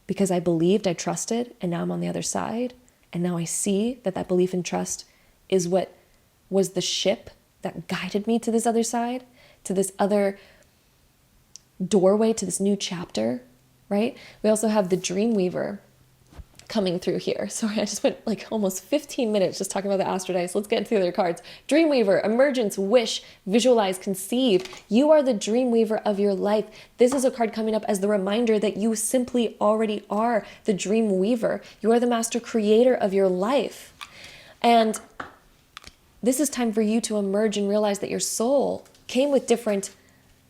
because I believed, I trusted, and now I'm on the other side. And now I see that that belief and trust is what was the ship that guided me to this other side, to this other doorway, to this new chapter, right? We also have the dream weaver coming through here. Sorry, I just went like almost 15 minutes just talking about the astro dice. Let's get into the other cards. Dreamweaver, emergence, wish, visualize, conceive. You are the dreamweaver of your life. This is a card coming up as the reminder that you simply already are the dream weaver. You are the master creator of your life. And this is time for you to emerge and realize that your soul came with different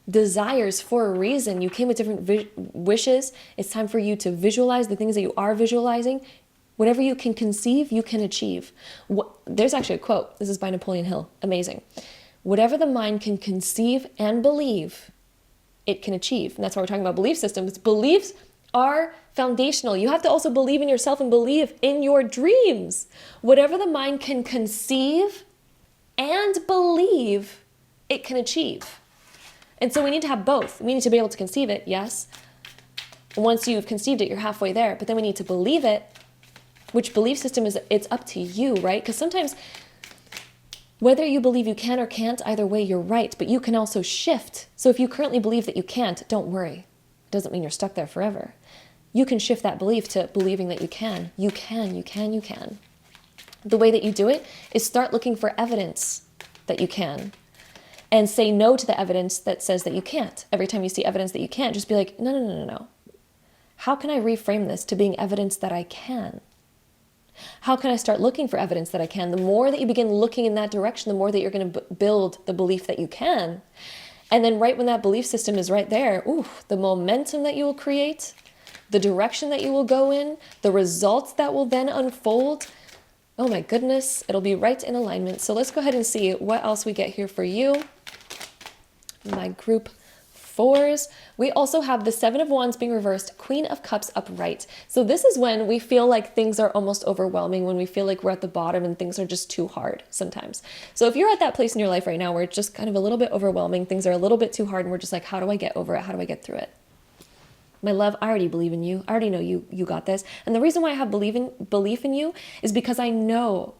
desires for a reason. You came with different wishes. It's time for you to visualize the things that you are visualizing. Whatever you can conceive, you can achieve. There's actually a quote. This is by Napoleon Hill. Amazing. Whatever the mind can conceive and believe, it can achieve. And that's why we're talking about belief systems. Beliefs are foundational. You have to also believe in yourself and believe in your dreams. Whatever the mind can conceive and believe, it can achieve. And so we need to have both. We need to be able to conceive it, yes. Once you've conceived it, you're halfway there. But then we need to believe it. Which belief system is, it's up to you, right? Because sometimes, whether you believe you can or can't, either way, you're right. But you can also shift. So if you currently believe that you can't, don't worry. It doesn't mean you're stuck there forever. You can shift that belief to believing that you can. You can, you can, you can. The way that you do it is start looking for evidence that you can. And say no to the evidence that says that you can't. Every time you see evidence that you can't, just be like, no, no, no, no, no. How can I reframe this to being evidence that I can? How can I start looking for evidence that I can? The more that you begin looking in that direction, the more that you're going to build the belief that you can. And then right when that belief system is right there, the momentum that you will create, the direction that you will go in, the results that will then unfold, oh my goodness, it'll be right in alignment. So let's go ahead and see what else we get here for you. My group fours. We also have the Seven of Wands being reversed, Queen of Cups upright. So this is when we feel like things are almost overwhelming, when we feel like we're at the bottom and things are just too hard sometimes. So if you're at that place in your life right now where it's just kind of a little bit overwhelming, things are a little bit too hard, and we're just like, how do I get over it? How do I get through it? My love, I already believe in you. I already know you got this. And the reason why I have belief in you is because I know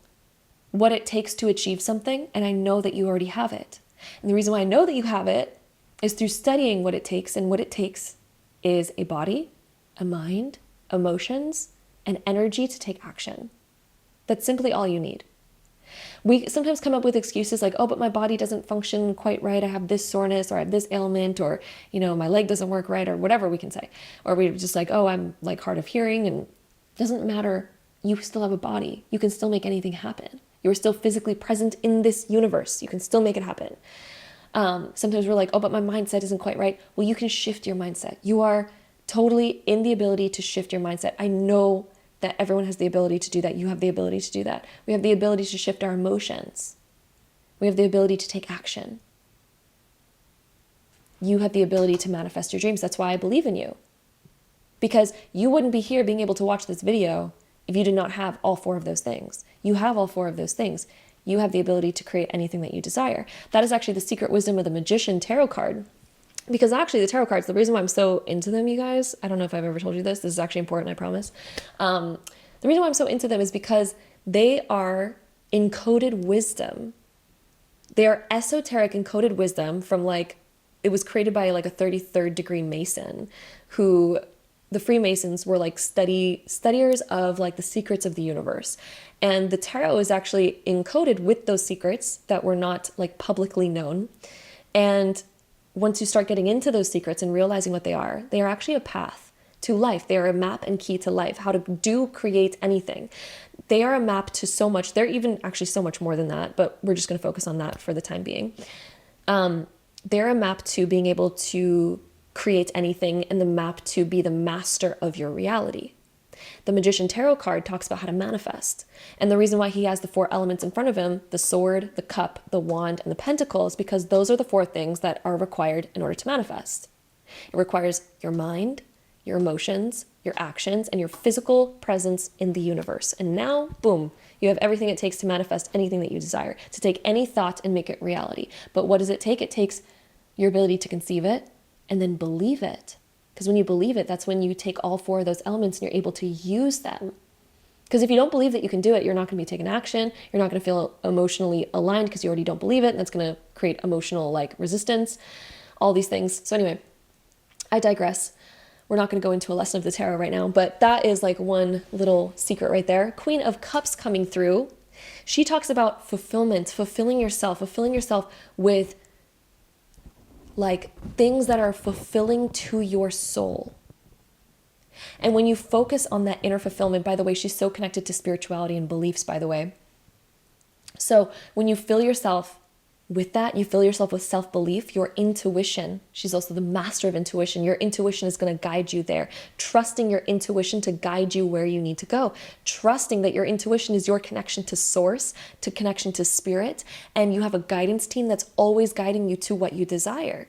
what it takes to achieve something, and I know that you already have it. And the reason why I know that you have it is through studying what it takes, and what it takes is a body, a mind, emotions, and energy to take action. That's simply all you need. We sometimes come up with excuses like, oh, but my body doesn't function quite right. I have this soreness, or I have this ailment, or, my leg doesn't work right, or whatever we can say. Or we're just like, oh, I'm like hard of hearing, and it doesn't matter. You still have a body. You can still make anything happen. You are still physically present in this universe. You can still make it happen. Sometimes we're like, oh, but my mindset isn't quite right. Well, you can shift your mindset. You are totally in the ability to shift your mindset. I know that everyone has the ability to do that. You have the ability to do that. We have the ability to shift our emotions. We have the ability to take action. You have the ability to manifest your dreams. That's why I believe in you. Because you wouldn't be here being able to watch this video if you did not have all four of those things. You have all four of those things. You have the ability to create anything that you desire. That is actually the secret wisdom of the Magician tarot card. Because actually the tarot cards, the reason why I'm so into them, you guys, I don't know if I've ever told you this. This is actually important, I promise. The reason why I'm so into them is because they are encoded wisdom. They are esoteric encoded wisdom from it was created by a 33rd degree Mason who... The Freemasons were studiers of the secrets of the universe. And the tarot is actually encoded with those secrets that were not publicly known. And once you start getting into those secrets and realizing what they are actually a path to life. They are a map and key to life, how to create anything. They are a map to so much. They're even actually so much more than that, but we're just going to focus on that for the time being. They're a map to being able to create anything, and the map to be the master of your reality. The Magician tarot card talks about how to manifest. And the reason why he has the four elements in front of him, the sword, the cup, the wand, and the pentacle, is because those are the four things that are required in order to manifest. It requires your mind, your emotions, your actions, and your physical presence in the universe. And now, boom, you have everything it takes to manifest anything that you desire, to take any thought and make it reality. But what does it take? It takes your ability to conceive it, and then believe it. Because when you believe it, that's when you take all four of those elements and you're able to use them. Because if you don't believe that you can do it, you're not going to be taking action. You're not going to feel emotionally aligned because you already don't believe it. And that's going to create emotional resistance, all these things. So anyway, I digress. We're not going to go into a lesson of the tarot right now, but that is one little secret right there. Queen of Cups coming through. She talks about fulfillment, fulfilling yourself with things that are fulfilling to your soul. And when you focus on that inner fulfillment, by the way, she's so connected to spirituality and beliefs, by the way. So when you fill yourself with that, you fill yourself with self-belief, your intuition. She's also the master of intuition. Your intuition is going to guide you there. Trusting your intuition to guide you where you need to go. Trusting that your intuition is your connection to source, to connection to spirit, and you have a guidance team that's always guiding you to what you desire.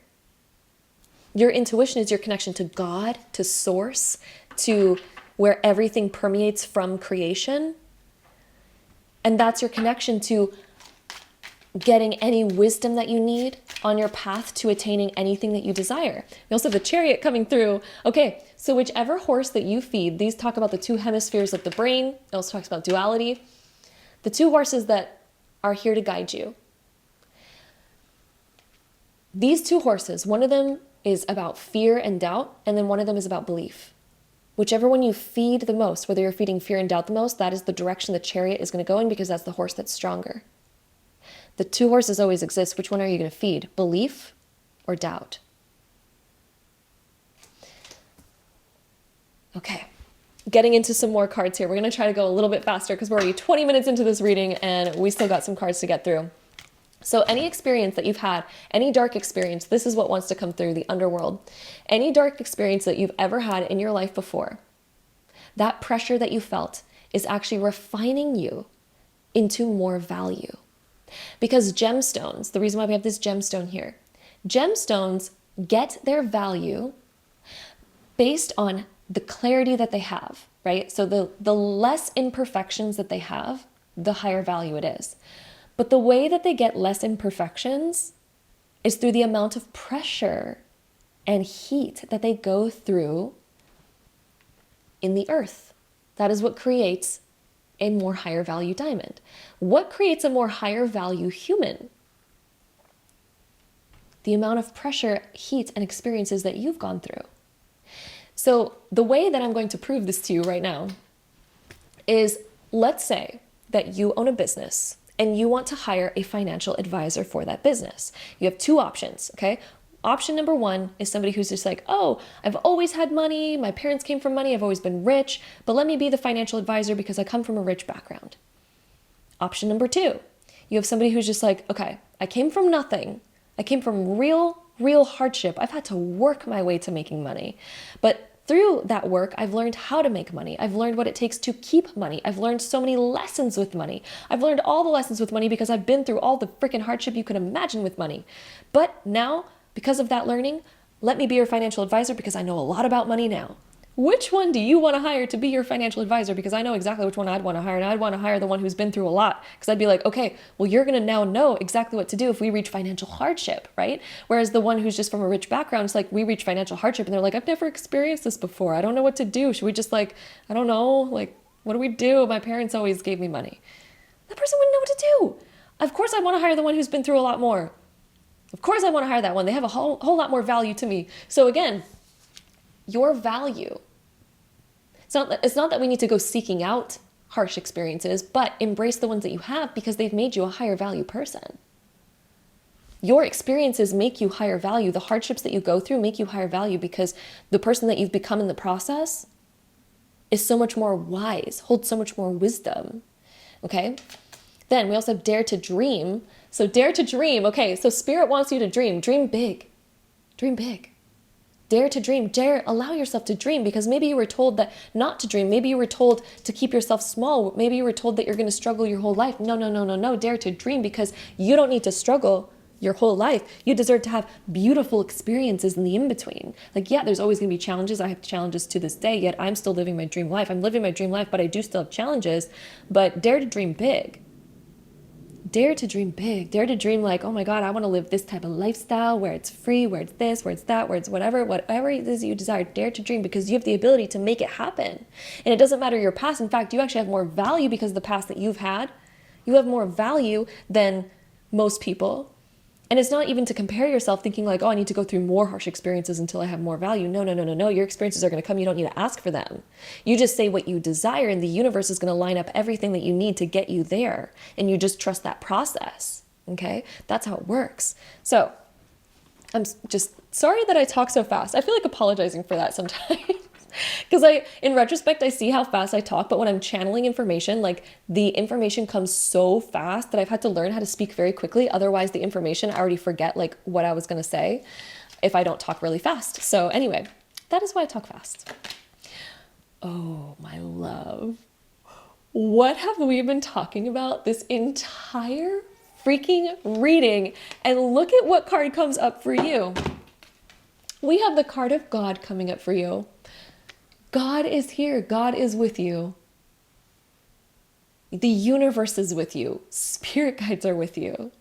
Your intuition is your connection to God, to source, to where everything permeates from creation. And that's your connection to getting any wisdom that you need on your path to attaining anything that you desire. We also have the Chariot coming through. Okay, so whichever horse that you feed, these talk about the two hemispheres of the brain. It also talks about duality. The two horses that are here to guide you. These two horses, one of them is about fear and doubt, and then one of them is about belief. Whichever one you feed the most, whether you're feeding fear and doubt the most, that is the direction the Chariot is going to go in, because that's the horse that's stronger. The two horses always exist. Which one are you going to feed? Belief or doubt? Okay, getting into some more cards here. We're going to try to go a little bit faster because we're already 20 minutes into this reading and we still got some cards to get through. So any experience that you've had, any dark experience, this is what wants to come through, the underworld. Any dark experience that you've ever had in your life before, that pressure that you felt is actually refining you into more value. Because gemstones, the reason why we have this gemstone here, gemstones get their value based on the clarity that they have, right? So the less imperfections that they have, the higher value it is. But the way that they get less imperfections is through the amount of pressure and heat that they go through in the earth. That is what creates a more higher value diamond. What creates a more higher value human? The amount of pressure, heat, and experiences that you've gone through. So the way that I'm going to prove this to you right now is, let's say that you own a business and you want to hire a financial advisor for that business. You have two options, okay? Option number one is somebody who's just like, oh, I've always had money, my parents came from money, I've always been rich, but let me be the financial advisor because I come from a rich background. Option number two, you have somebody who's just like, okay, I came from nothing. I came from real hardship. I've had to work my way to making money. But through that work, I've learned how to make money. I've learned what it takes to keep money. I've learned so many lessons with money. I've learned all the lessons with money because I've been through all the freaking hardship you could imagine with money. But now, because of that learning, let me be your financial advisor because I know a lot about money now. Which one do you want to hire to be your financial advisor? Because I know exactly which one I'd want to hire, and I'd want to hire the one who's been through a lot. Because I'd be like, okay, well, you're going to now know exactly what to do if we reach financial hardship, right? Whereas the one who's just from a rich background, it's like, we reach financial hardship, and they're like, I've never experienced this before. I don't know what to do. Should we just I don't know, what do we do? My parents always gave me money. That person wouldn't know what to do. Of course, I want to hire the one who's been through a lot more. Of course, I want to hire that one. They have a whole lot more value to me. So again, your value. It's not that we need to go seeking out harsh experiences, but embrace the ones that you have because they've made you a higher value person. Your experiences make you higher value. The hardships that you go through make you higher value because the person that you've become in the process is so much more wise, holds so much more wisdom. Okay? Then we also have dare to dream. So dare to dream. Okay, so spirit wants you to dream. Dream big. Dream big. Dare to dream. Dare allow yourself to dream because maybe you were told that not to dream. Maybe you were told to keep yourself small. Maybe you were told that you're going to struggle your whole life. No. Dare to dream because you don't need to struggle your whole life. You deserve to have beautiful experiences in the in-between. Yeah, there's always going to be challenges. I have challenges to this day, yet I'm still living my dream life. I'm living my dream life, but I do still have challenges. But dare to dream big. Dare to dream big. Dare to dream oh my God, I want to live this type of lifestyle where it's free, where it's this, where it's that, where it's whatever it is you desire. Dare to dream because you have the ability to make it happen. And it doesn't matter your past. In fact, you actually have more value because of the past that you've had. You have more value than most people. And it's not even to compare yourself thinking oh, I need to go through more harsh experiences until I have more value. No. Your experiences are going to come. You don't need to ask for them. You just say what you desire and the universe is going to line up everything that you need to get you there. And you just trust that process. Okay? That's how it works. So I'm just sorry that I talk so fast. I feel like apologizing for that sometimes. Because in retrospect, I see how fast I talk, but when I'm channeling information, the information comes so fast that I've had to learn how to speak very quickly. Otherwise, the information, I already forget what I was going to say if I don't talk really fast. So anyway, that is why I talk fast. Oh, my love. What have we been talking about this entire freaking reading? And look at what card comes up for you. We have the card of God coming up for you. God is here. God is with you. The universe is with you. Spirit guides are with you.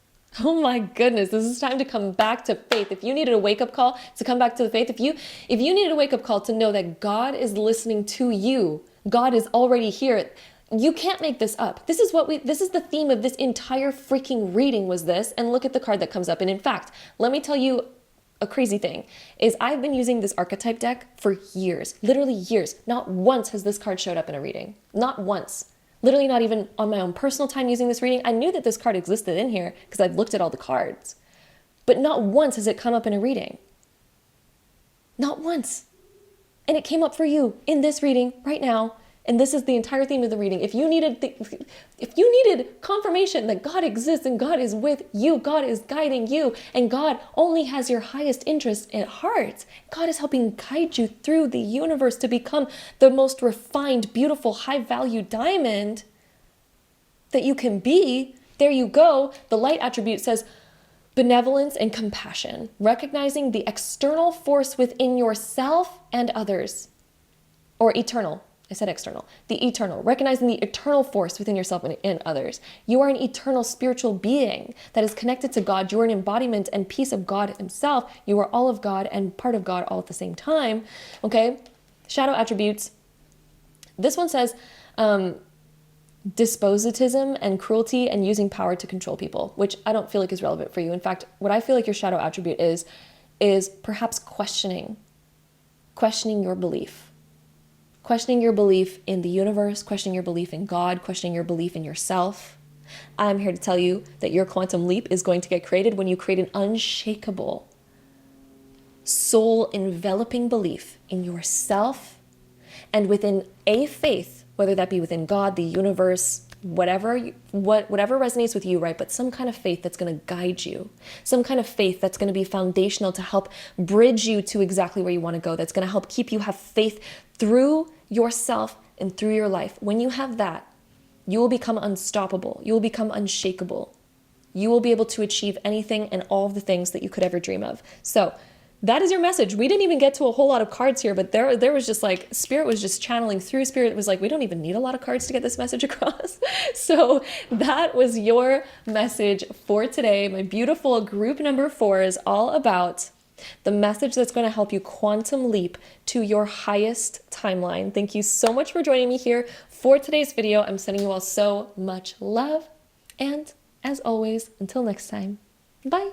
Oh my goodness, this is time to come back to faith. If you needed a wake-up call to come back to the faith, if you needed a wake-up call to know that God is listening to you, God is already here. You can't make this up. This is the theme of this entire freaking reading was this, and look at the card that comes up. And in fact, let me tell you a crazy thing is I've been using this archetype deck for years, literally years. Not once has this card showed up in a reading. Not once. Literally not even on my own personal time using this reading. I knew that this card existed in here because I've looked at all the cards. But not once has it come up in a reading. Not once. And it came up for you in this reading right now. And this is the entire theme of the reading. If you needed confirmation that God exists and God is with you, God is guiding you, and God only has your highest interest at heart, God is helping guide you through the universe to become the most refined, beautiful, high-value diamond that you can be. There you go. The light attribute says, Benevolence and compassion, recognizing the external force within yourself and others, or eternal. I said external. The eternal, recognizing the eternal force within yourself and others. You are an eternal spiritual being that is connected to God. You are an embodiment and piece of God himself. You are all of God and part of God all at the same time. Okay? Shadow attributes. This one says despotism and cruelty and using power to control people, which I don't feel like is relevant for you. In fact, what I feel like your shadow attribute is perhaps questioning your belief. Questioning your belief in the universe, questioning your belief in God, questioning your belief in yourself. I'm here to tell you that your quantum leap is going to get created when you create an unshakable, soul-enveloping belief in yourself and within a faith, whether that be within God, the universe, whatever resonates with you, right? But some kind of faith that's going to guide you, some kind of faith that's going to be foundational to help bridge you to exactly where you want to go, that's going to help keep you have faith through yourself and through your life. When you have that, you will become unstoppable. You will become unshakable. You will be able to achieve anything and all of the things that you could ever dream of. So that is your message. We didn't even get to a whole lot of cards here, but there was just like, Spirit was just channeling through. Spirit was like, we don't even need a lot of cards to get this message across. So that was your message for today. My beautiful group number 4 is all about the message that's going to help you quantum leap to your highest timeline. Thank you so much for joining me here for today's video. I'm sending you all so much love. And as always, until next time, bye.